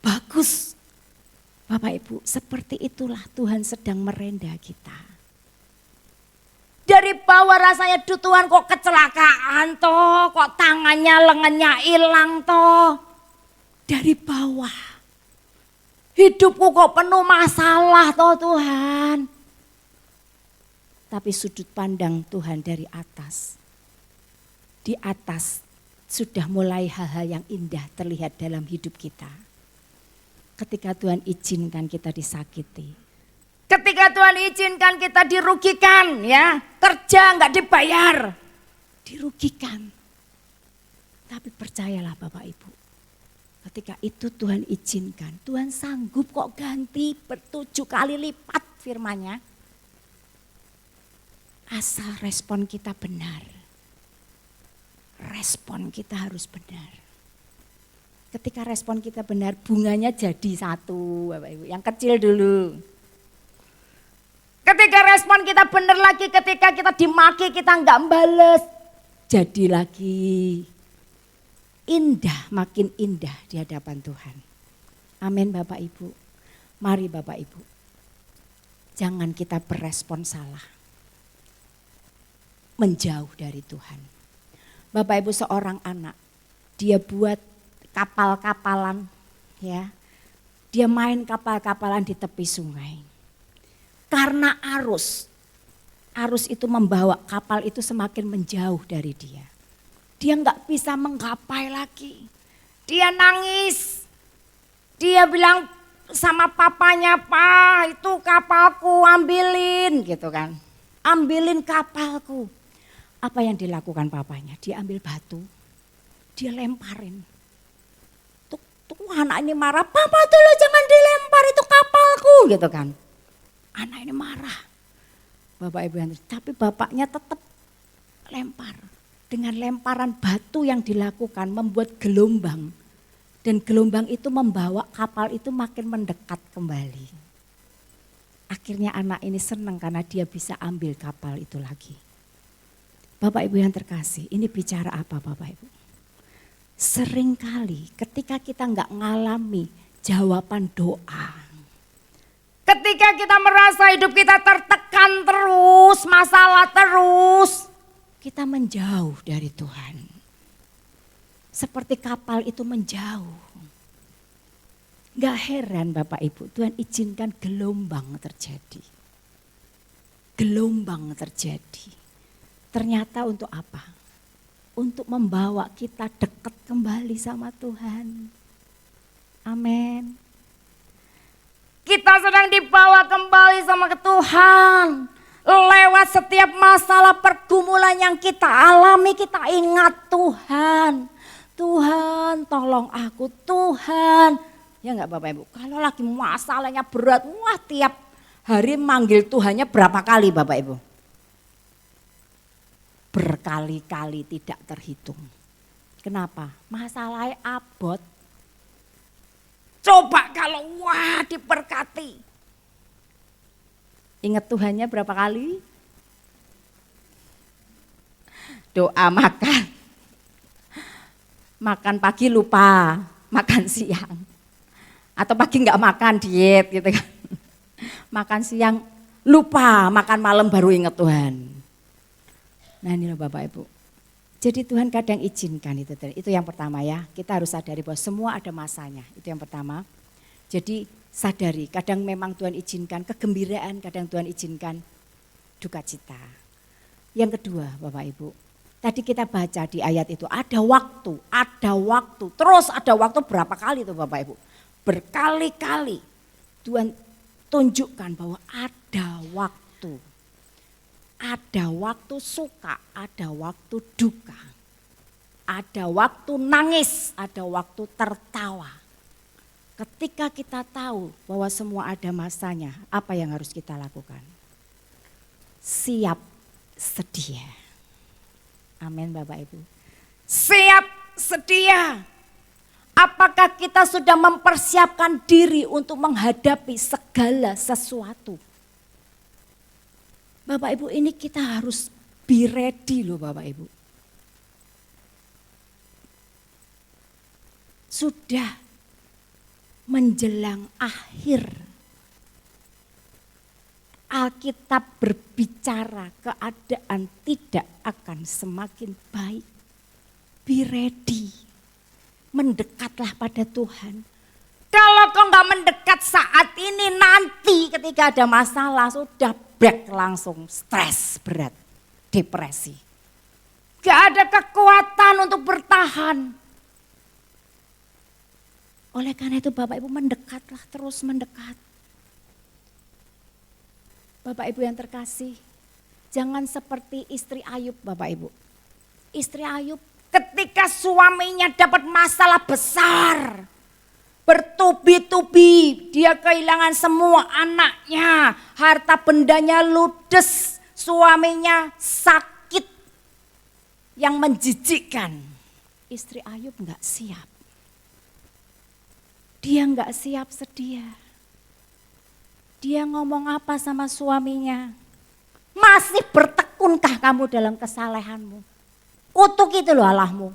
Bagus. Bapak Ibu, seperti itulah Tuhan sedang merendah kita. Dari bawah rasanya, duh Tuhan kok kecelakaan toh, kok tangannya, lengannya hilang toh. Dari bawah. Hidupku kok penuh masalah toh Tuhan. Tapi sudut pandang Tuhan dari atas. Di atas sudah mulai hal-hal yang indah terlihat dalam hidup kita. Ketika Tuhan izinkan kita disakiti. Ketika Tuhan izinkan kita dirugikan ya. Kerja nggak dibayar. Dirugikan. Tapi percayalah Bapak Ibu. Ketika itu Tuhan izinkan, Tuhan sanggup kok ganti 7 kali lipat firman-Nya. Asal respon kita benar. Respon kita harus benar. Ketika respon kita benar, bunganya jadi satu, Bapak Ibu. Yang kecil dulu. Ketika respon kita benar lagi, ketika kita dimaki, kita enggak bales. Jadi lagi. Indah, makin indah di hadapan Tuhan. Amin Bapak Ibu. Mari Bapak Ibu. Jangan kita berespon salah. Menjauh dari Tuhan. Bapak Ibu, seorang anak, dia buat kapal-kapalan ya. Dia main kapal-kapalan di tepi sungai. Karena arus itu membawa kapal itu semakin menjauh dari dia. Dia nggak bisa menggapai lagi. Dia nangis. Dia bilang sama papanya, "Pak, itu kapalku ambilin," gitu kan. "Ambilin kapalku." Apa yang dilakukan papanya? Dia ambil batu. Dia lemparin. Tuh anak ini marah, "Papa dulu jangan dilempar, itu kapalku," gitu kan. Anak ini marah. Bapak Ibu, tapi bapaknya tetap lempar. Dengan lemparan batu yang dilakukan membuat gelombang. Dan gelombang itu membawa kapal itu makin mendekat kembali. Akhirnya anak ini senang karena dia bisa ambil kapal itu lagi. Bapak Ibu yang terkasih, ini bicara apa Bapak Ibu? Seringkali ketika kita nggak ngalami jawaban doa. Ketika kita merasa hidup kita tertekan terus, masalah terus. Kita menjauh dari Tuhan. Seperti kapal itu menjauh. Gak heran Bapak Ibu, Tuhan izinkan gelombang terjadi. Gelombang terjadi. Ternyata untuk apa? Untuk membawa kita dekat kembali sama Tuhan. Amin. Kita sedang dibawa kembali sama ke Tuhan. Lewat setiap masalah pergumulan yang kita alami, kita ingat Tuhan. Tuhan tolong aku, Tuhan. Ya enggak Bapak Ibu, kalau lagi masalahnya berat, wah tiap hari manggil Tuhannya berapa kali Bapak Ibu? Berkali-kali tidak terhitung. Kenapa? Masalahnya abot. Coba kalau wah diberkati. Ingat Tuhannya berapa kali? Doa makan. Makan pagi lupa, makan siang. Atau pagi enggak makan diet gitu kan. Makan siang lupa, makan malam baru ingat Tuhan. Nah ini loh Bapak Ibu. Jadi Tuhan kadang izinkan itu yang pertama ya. Kita harus sadari bahwa semua ada masanya, itu yang pertama. Jadi sadari kadang memang Tuhan izinkan kegembiraan, kadang Tuhan izinkan duka cita. Yang kedua Bapak Ibu, tadi kita baca di ayat itu ada waktu, terus ada waktu berapa kali tuh Bapak Ibu. Berkali-kali Tuhan tunjukkan bahwa ada waktu. Ada waktu suka, ada waktu duka. Ada waktu nangis, ada waktu tertawa. Ketika kita tahu bahwa semua ada masanya, apa yang harus kita lakukan? Siap sedia. Amin Bapak Ibu. Siap sedia. Apakah kita sudah mempersiapkan diri untuk menghadapi segala sesuatu? Bapak Ibu, ini kita harus be ready loh Bapak Ibu. Sudah menjelang akhir. Alkitab berbicara keadaan tidak akan semakin baik. Be ready. Mendekatlah pada Tuhan. Kalau kau nggak mendekat saat ini, nanti ketika ada masalah sudah back langsung stres berat, depresi. Gak ada kekuatan untuk bertahan. Oleh karena itu Bapak Ibu mendekatlah, terus mendekat. Bapak Ibu yang terkasih, jangan seperti istri Ayub Bapak Ibu. Istri Ayub ketika suaminya dapat masalah besar, bertubi-tubi, dia kehilangan semua anaknya, harta bendanya ludes, suaminya sakit yang menjijikkan. Istri Ayub enggak siap. Dia enggak siap sedia. Dia ngomong apa sama suaminya? Masih bertekunkah kamu dalam kesalehanmu? Kutuk itu loh Allahmu.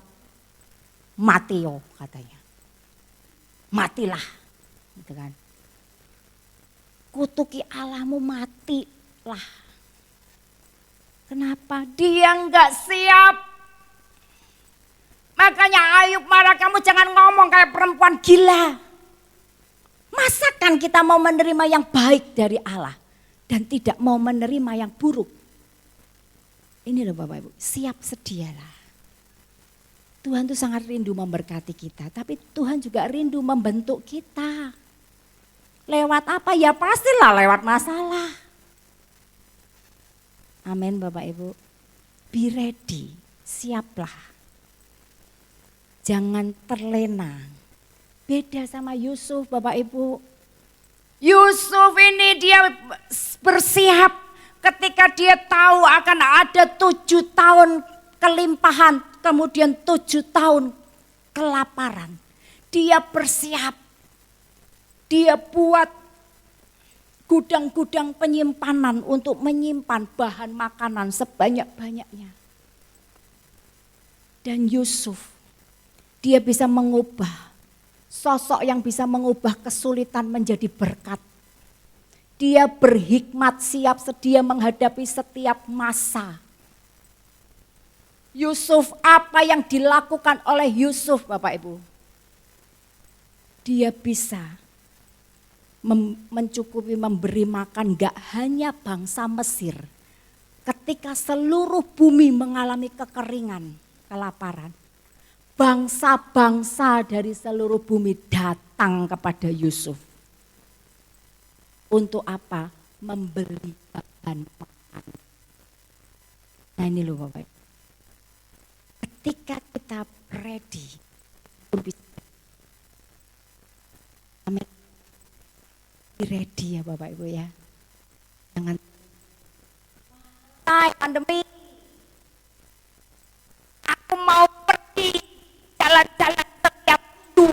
Mati yo katanya. Matilah. Gitu kan. Kutuki Allahmu, matilah. Kenapa? Dia enggak siap. Makanya Ayub marah, kamu jangan ngomong kayak perempuan gila. Masakan kita mau menerima yang baik dari Allah dan tidak mau menerima yang buruk? Ini loh Bapak Ibu, siap sedialah. Tuhan tuh sangat rindu memberkati kita, tapi Tuhan juga rindu membentuk kita. Lewat apa? Ya pastilah lewat masalah. Amin Bapak Ibu. Be ready, siaplah. Jangan terlena. Beda sama Yusuf Bapak Ibu. Yusuf ini dia bersiap ketika dia tahu akan ada 7 tahun kelimpahan, kemudian 7 tahun kelaparan. Dia bersiap. Dia buat gudang-gudang penyimpanan untuk menyimpan bahan makanan sebanyak-banyaknya. Dan Yusuf, dia bisa mengubah, sosok yang bisa mengubah kesulitan menjadi berkat. Dia berhikmat, siap sedia menghadapi setiap masa. Yusuf, apa yang dilakukan oleh Yusuf Bapak Ibu? Dia bisa mencukupi, memberi makan gak hanya bangsa Mesir. Ketika seluruh bumi mengalami kekeringan, kelaparan, bangsa-bangsa dari seluruh bumi datang kepada Yusuf. Untuk apa? Membeli bahan makan. Nah ini loh Bapak. Ketika kita ready, amin. Ready ya Bapak Ibu ya. Jangan pandemi. Aku mau pergi jalan-jalan setiap minggu.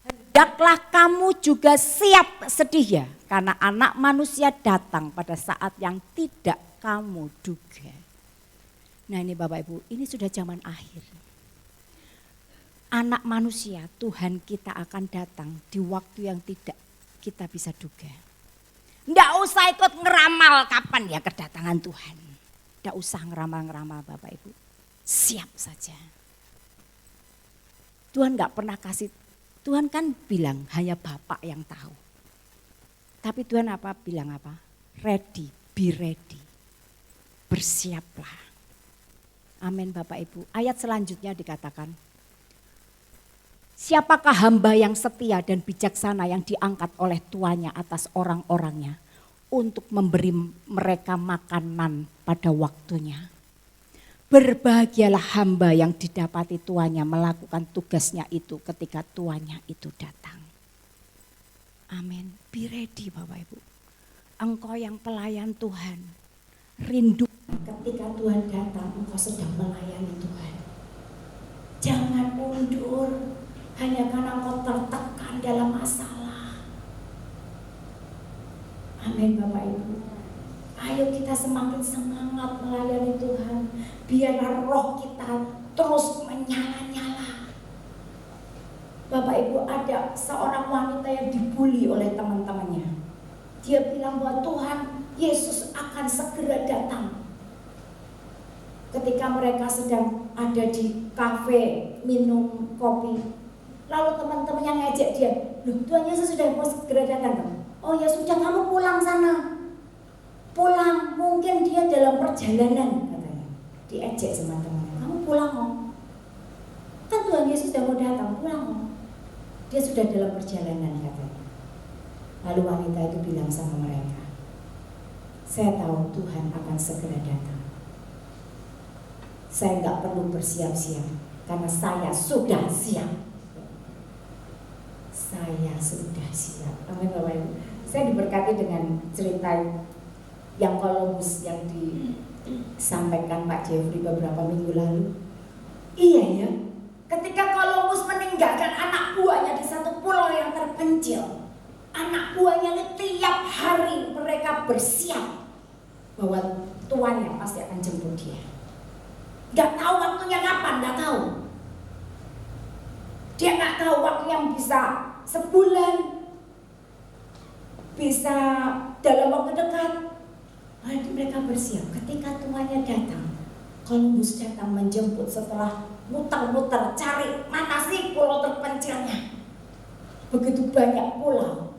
Hendaklah kamu juga siap sedia karena anak manusia datang pada saat yang tidak kamu duga. Nah ini Bapak Ibu, ini sudah zaman akhir. Anak manusia, Tuhan kita akan datang di waktu yang tidak kita bisa duga. Nggak usah ikut ngeramal kapan ya kedatangan Tuhan. Nggak usah ngeramal-ngeramal Bapak Ibu. Siap saja. Tuhan nggak pernah kasih, Tuhan kan bilang hanya Bapak yang tahu. Tapi Tuhan bilang apa? Ready, be ready. Bersiaplah. Amin Bapak Ibu. Ayat selanjutnya dikatakan, siapakah hamba yang setia dan bijaksana yang diangkat oleh tuannya atas orang-orangnya untuk memberi mereka makanan pada waktunya. Berbahagialah hamba yang didapati tuannya melakukan tugasnya itu ketika tuannya itu datang. Amin. Be ready Bapak Ibu. Engkau yang pelayan Tuhan, rindu ketika Tuhan datang engkau sedang melayani Tuhan. Jangan mundur hanya karena engkau tertekan dalam masalah. Amin Bapak Ibu. Ayo kita semakin semangat melayani Tuhan. Biarlah roh kita terus menyala-nyala. Bapak Ibu, ada seorang wanita yang dibully oleh teman-temannya. Dia bilang bahwa Tuhan Yesus akan segera datang. Ketika mereka sedang ada di kafe minum kopi, lalu teman-temannya ngajak dia, loh Tuhan Yesus sudah mau segera datang. Oh ya sudah, kamu pulang sana. Pulang, mungkin dia dalam perjalanan katanya. Diajak sama temannya, kamu pulang kok. Kan Tuhan Yesus sudah mau datang, pulang kok. Dia sudah dalam perjalanan katanya. Lalu wanita itu bilang sama mereka, saya tahu Tuhan akan segera datang. Saya nggak perlu bersiap-siap karena saya sudah siap. Saya sudah siap. Amin Bapak Ibu. Saya diberkati dengan cerita yang Columbus yang disampaikan Pak Jeffrey beberapa minggu lalu. Iya ya, ketika Columbus meninggalkan anak buahnya di satu pulau yang terpencil, anak buahnya ini tiap hari mereka bersiap bahwa tuannya pasti akan jemput dia. Gak tahu waktunya kapan, gak tahu. Dia gak tahu waktunya bisa sebulan, bisa dalam waktu dekat. Lalu mereka bersiap. Ketika tuannya datang, Columbus datang menjemput setelah muter-muter cari mana sih pulau terpencilnya. Begitu banyak pulau.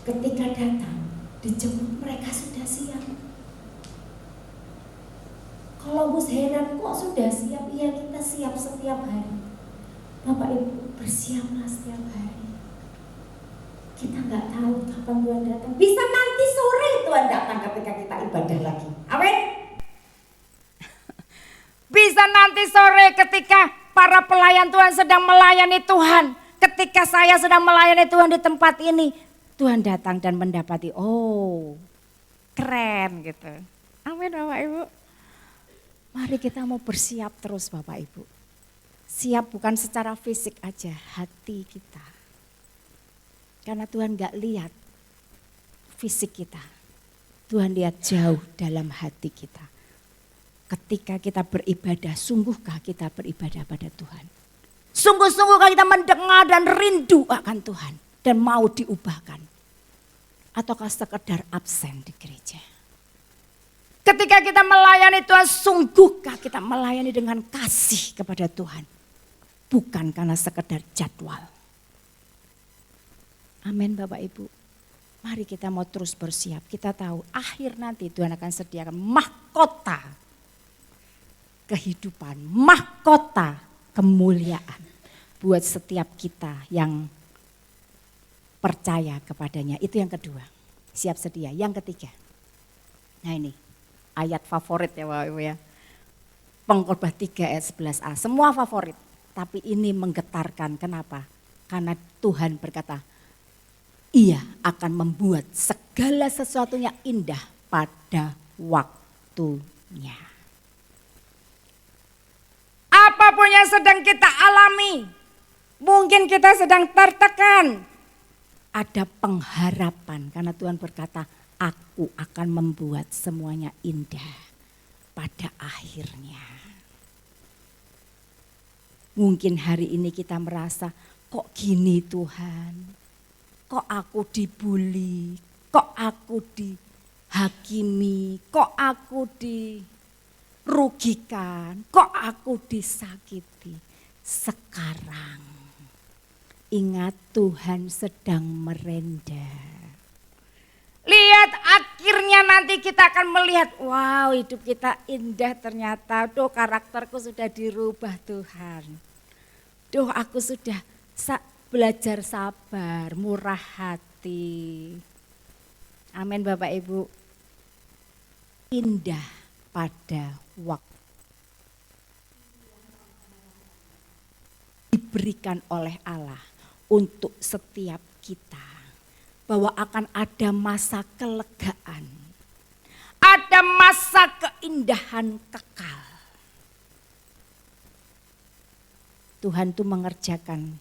Ketika datang, dijemput mereka sudah siap. Columbus heran, kok sudah siap? Iya, kita siap setiap hari. Bapak Ibu, bersiaplah setiap hari. Kita nggak tahu kapan Tuhan datang. Bisa nanti sore Tuhan datang ketika kita ibadah lagi. Amin. Bisa nanti sore ketika para pelayan Tuhan sedang melayani Tuhan. Ketika saya sedang melayani Tuhan di tempat ini, Tuhan datang dan mendapati, oh keren gitu. Amin Bapak Ibu. Mari kita mau bersiap terus Bapak Ibu. Siap bukan secara fisik aja, hati kita. Karena Tuhan gak lihat fisik kita. Tuhan lihat jauh dalam hati kita. Ketika kita beribadah, sungguhkah kita beribadah pada Tuhan? Sungguh-sungguhkah kita mendengar dan rindu akan Tuhan dan mau diubahkan? Ataukah sekedar absen di gereja? Ketika kita melayani Tuhan, sungguhkah kita melayani dengan kasih kepada Tuhan? Bukan karena sekedar jadwal. Amin Bapak Ibu. Mari kita mau terus bersiap. Kita tahu akhir nanti Tuhan akan sediakan mahkota kehidupan, mahkota kemuliaan buat setiap kita yang percaya kepadanya. Itu yang kedua, siap sedia. Yang ketiga, nah ini ayat favorit ya Bapak Ibu ya. Pengkhotbah 3 ayat 11a, semua favorit. Tapi ini menggetarkan, kenapa? Karena Tuhan berkata, Ia akan membuat segala sesuatunya indah pada waktunya. Apapun yang sedang kita alami, mungkin kita sedang tertekan, ada pengharapan karena Tuhan berkata, Aku akan membuat semuanya indah pada akhirnya. Mungkin hari ini kita merasa, kok gini Tuhan? Kok aku dibully? Kok aku dihakimi? Kok aku dirugikan? Kok aku disakiti? Sekarang ingat Tuhan sedang merendah. Lihat akhirnya nanti kita akan melihat, wow hidup kita indah ternyata. Duh karakterku sudah dirubah Tuhan. Duh aku sudah belajar sabar, murah hati. Amin Bapak Ibu. Indah pada waktu. Diberikan oleh Allah untuk setiap kita. Bahwa akan ada masa kelegaan, ada masa keindahan kekal. Tuhan itu mengerjakan,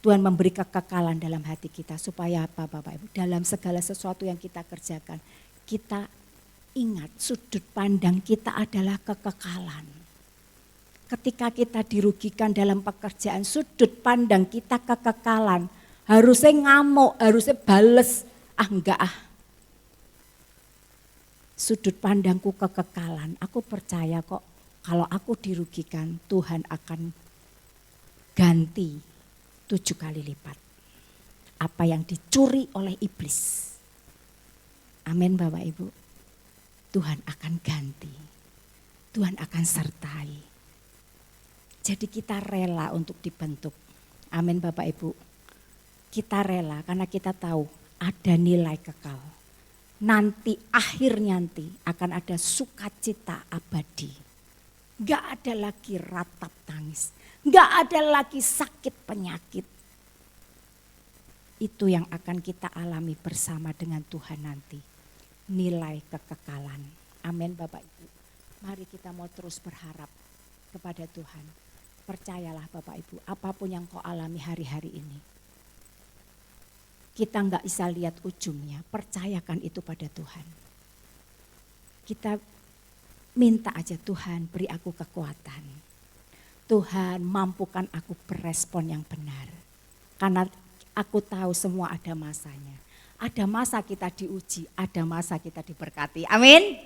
Tuhan memberi kekekalan dalam hati kita supaya apa Bapak Ibu? Dalam segala sesuatu yang kita kerjakan, kita ingat sudut pandang kita adalah kekekalan. Ketika kita dirugikan dalam pekerjaan, sudut pandang kita kekekalan. Harusnya ngamuk, harusnya bales. Enggak Sudut pandangku kekekalan. Aku percaya kok kalau aku dirugikan Tuhan akan ganti 7 kali lipat. Apa yang dicuri oleh iblis. Amin Bapak Ibu. Tuhan akan ganti. Tuhan akan sertai. Jadi kita rela untuk dibentuk. Amin Bapak Ibu. Kita rela karena kita tahu ada nilai kekal. Nanti akhirnya akan ada sukacita abadi. Gak ada lagi ratap tangis. Gak ada lagi sakit penyakit. Itu yang akan kita alami bersama dengan Tuhan nanti. Nilai kekekalan. Amin Bapak Ibu. Mari kita mau terus berharap kepada Tuhan. Percayalah Bapak Ibu, apapun yang kau alami hari-hari ini. Kita nggak bisa lihat ujungnya, percayakan itu pada Tuhan. Kita minta aja Tuhan beri aku kekuatan. Tuhan mampukan aku berespon yang benar. Karena aku tahu semua ada masanya. Ada masa kita diuji, ada masa kita diberkati. Amin.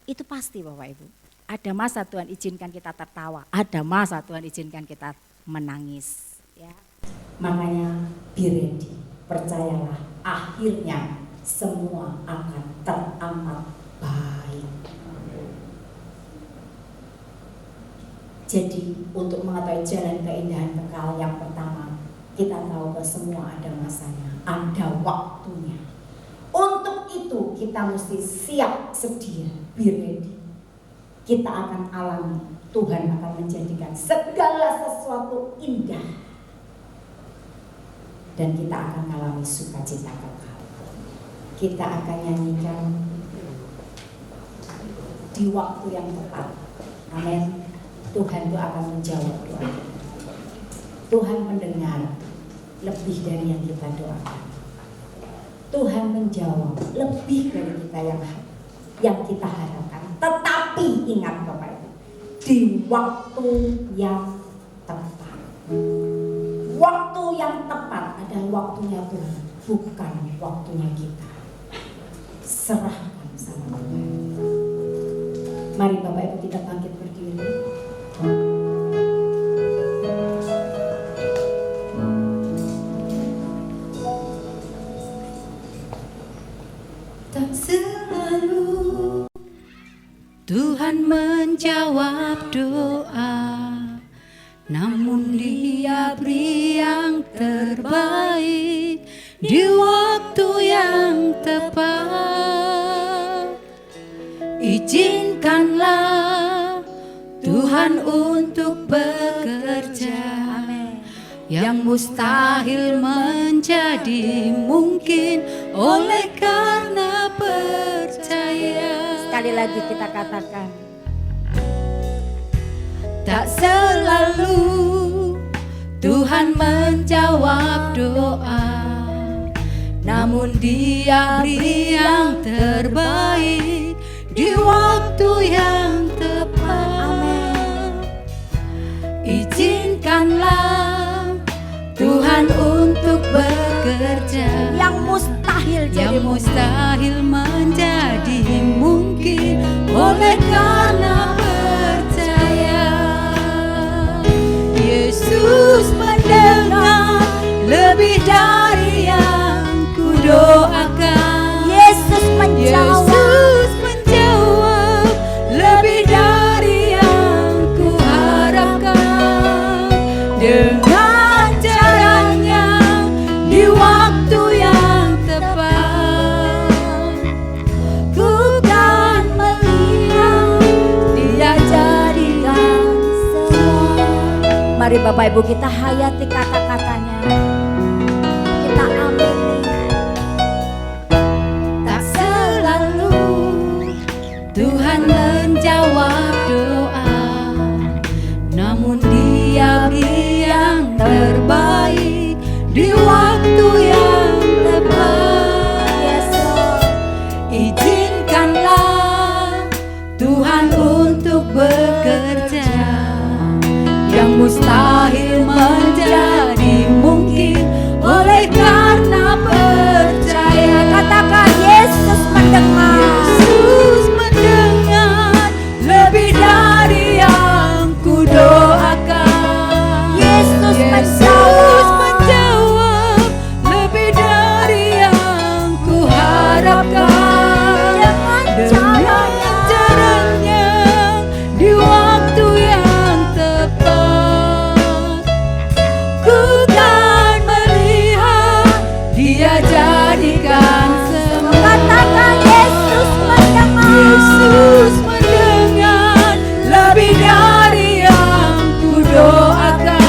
Itu pasti Bapak Ibu. Ada masa Tuhan izinkan kita tertawa, ada masa Tuhan izinkan kita menangis. Ya. Makanya be ready, percayalah akhirnya semua akan teramat baik. Jadi untuk mengetahui jalan keindahan kekal yang pertama, kita tahu bahwa semua ada masanya, ada waktunya. Untuk itu kita mesti siap sedia, be ready. Kita akan alami, Tuhan akan menjadikan segala sesuatu indah. Dan kita akan mengalami sukacita kekal. Kita akan nyanyikan di waktu yang tepat. Amin. Tuhan itu akan menjawab doa. Tuhan mendengar.
lebih dari yang kita doakan. Tuhan menjawab lebih dari yang kita harapkan. Tetapi ingat Bapak Ibu, di waktu yang tepat. Waktu yang tepat adalah waktunya Tuhan, bukan waktunya kita. Serahkan sama Tuhan. Mari Bapak Ibu kita bangkit berdiri.
Tak selalu
Tuhan menjawab doa, namun Dia beri yang terbaik di waktu yang tepat. Izinkanlah Tuhan untuk bekerja, yang mustahil menjadi mungkin oleh karena percaya.
Sekali lagi kita katakan,
tak selalu Tuhan menjawab doa, namun Dia beri yang terbaik di waktu yang tepat. Izinkanlah Tuhan untuk bekerja,
yang mustahil jadi
yang mustahil menjadi mungkin oleh karena percaya. Yesus mendengar lebih dari yang kudoakan.
Yesus menjawab.
Yesus menjawab lebih dari yang kuharapkan. Dengan caranya di waktu yang tepat, ku kan melihat Dia jadikan semua.
Mari Bapak Ibu kita hayati kata-katanya. Kita amini.
Tak selalu Tuhan menjawab doa, namun Dia beri yang terbaik di waktu yang tepat.
Yesus.
Izinkanlah Tuhan untuk bekerja, yang mustahil menjadi mungkin oleh karena percaya.
Katakan Yesus mendengar.
Yesus mendengar lebih dari yang kudoakan.
Yesus
Yesus menjawab lebih dari yang kuharapkan. Dengan caranya di waktu yang tepat, ku kan melihat Dia jadikan semua.
Katakan Yesus mendengar.
Yesus mendengar lebih dari yang kudoakan.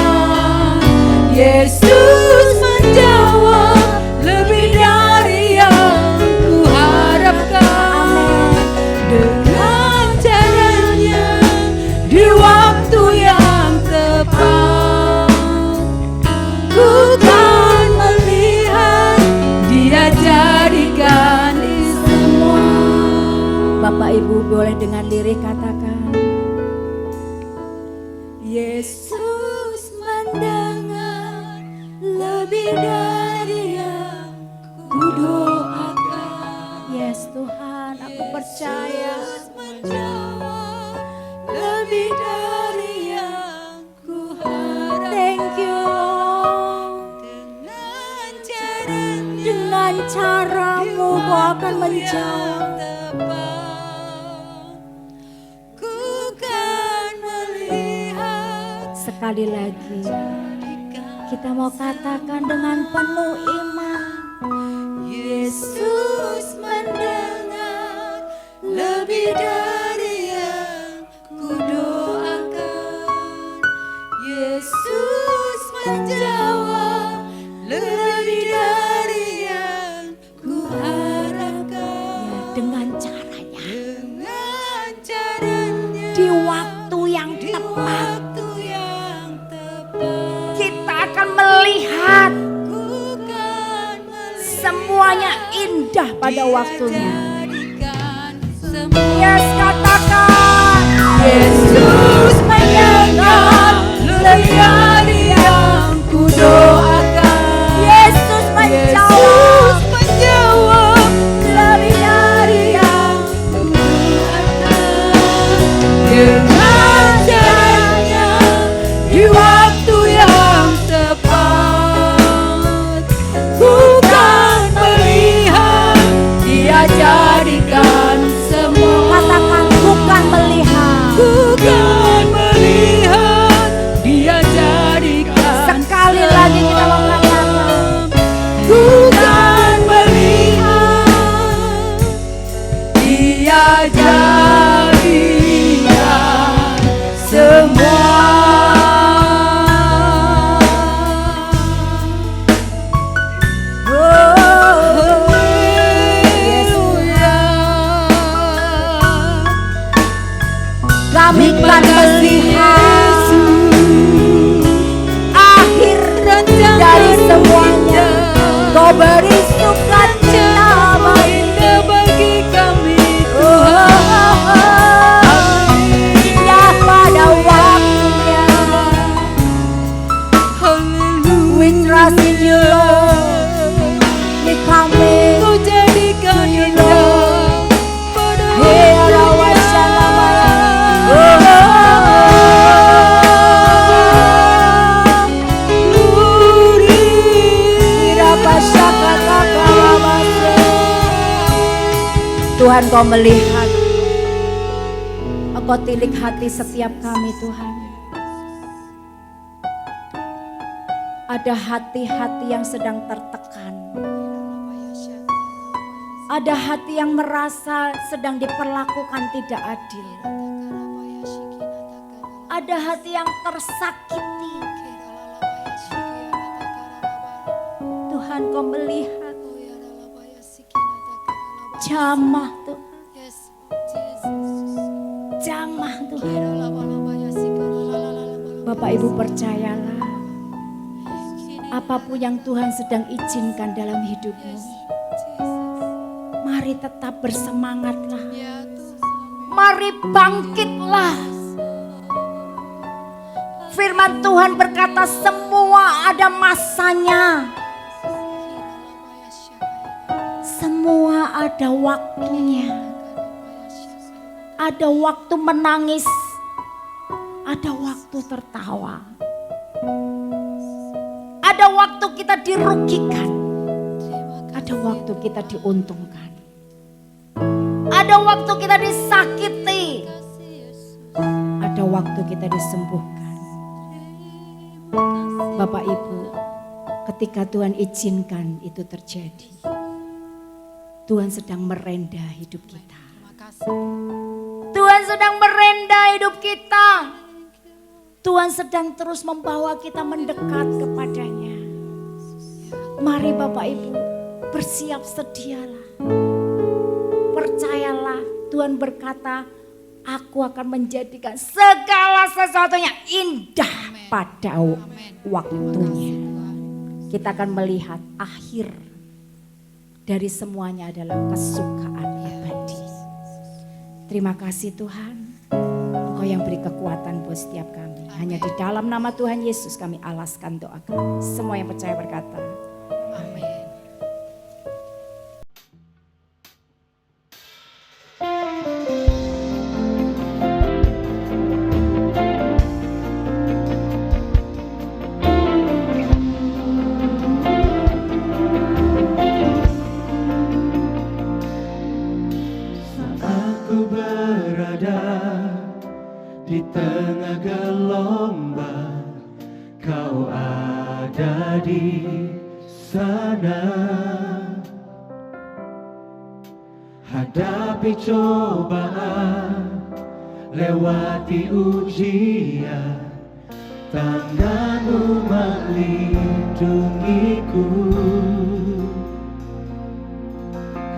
Yesus menjawab lebih dari yang kuharapkan. Dengan caranya di waktu yang tepat, ku kan melihat Dia jadikan semua.
Bapak Ibu boleh dengan lirik katakan,
Yesus mendengar lebih dari yang kudoakan.
yes Tuhan, aku percaya.
Yesus menjawab lebih dari yang kuharapkan.
Thank you Lord.
Dengan caranya,
Dengan caramu Kau akan menjawab.
ku kan melihat.
Sekali lagi kita mau katakan dengan penuh iman,
Yesus mendengar lebih dari yang kudoakan. Yesus menjawab lebih dari yang kuharapkan.
ya, dengan caranya
Dengan caranya
di waktu yang
di
tepat
waktu yang tepat,
kita akan melihat
ku
pada waktunya.
jadikan semua.
Yes, katakan.
Yesus mendengar lebih dari yang kudoakan.
Yesus menjawab
Yesus menjawab
lebih dari yang
dengan caranya di waktu yang tepat. Bukan melihat, Dia jadikan semua.
katakan bukan melihat.
Bukan melihat, Dia jadikan.
Sekali lagi kita mau katakan.
Bukan melihat, Dia jadikan semua.
Kami kan melihat akhir dari semuanya. Kau beri sukacita
bagi kami,
ya pada waktunya. We trust in you, Lord. We come
Kau jadikan indah pada
Tuhan, Kau melihat, Engkau tilik hati setiap kami, Tuhan. Ada hati-hati yang sedang tertekan. Ada hati yang merasa sedang diperlakukan tidak adil. Ada hati yang tersakiti. Tuhan, Kau melihat. Jamah Tuhan. Jamah Tuhan. Bapak Ibu percayalah, apapun yang Tuhan sedang izinkan dalam hidupmu, mari tetap bersemangatlah. Mari bangkitlah. Firman Tuhan berkata semua ada masanya. Semua ada waktunya. Ada waktu menangis, ada waktu tertawa. Ada waktu kita dirugikan, ada waktu kita diuntungkan. Ada waktu kita disakiti, ada waktu kita disembuhkan. Bapak Ibu, ketika Tuhan izinkan itu terjadi, Tuhan sedang merendah hidup kita. Tuhan sedang merendah hidup kita. Tuhan sedang terus membawa kita mendekat kepadanya. Mari Bapak Ibu, bersiap sedialah. Percayalah, Tuhan berkata, aku akan menjadikan segala sesuatunya indah pada waktunya. Kita akan melihat akhir dari semuanya adalah kesukaan abadi. Terima kasih Tuhan, Engkau yang beri kekuatan buat setiap kami. Hanya di dalam nama Tuhan Yesus kami alaskan doa kami. Semua yang percaya berkata, amin.
Di tengah gelombang, Kau ada di sana. Hadapi cobaan, lewati ujian, tangan-Mu melindungiku,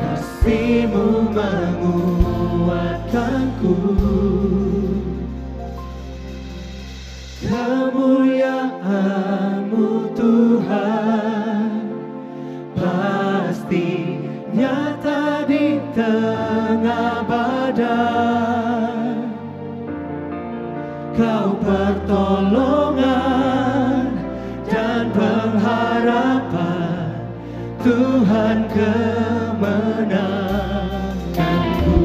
kasih-Mu menguatkanku. Kemuliaan-Mu Tuhan pasti nyata ada, Kau pertolongan dan pengharapan, Tuhan kemenanganku.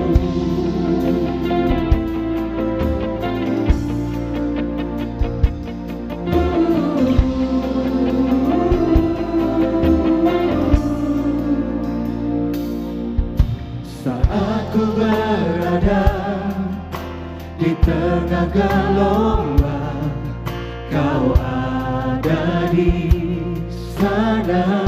Saat ku berada di tengah gelombang, Kau ada di sana.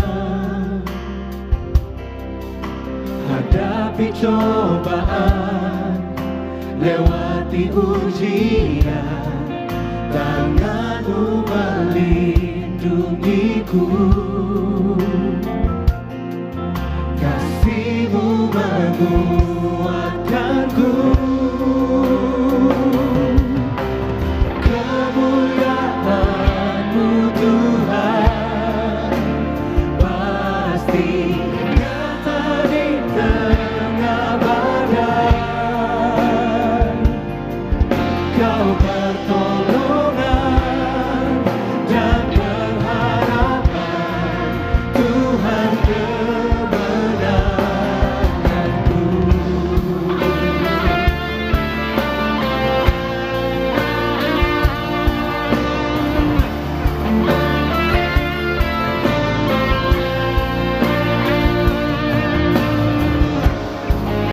Hadapi cobaan, lewati ujian, tangan-Mu melindungiku. Kasih-Mu menguatkan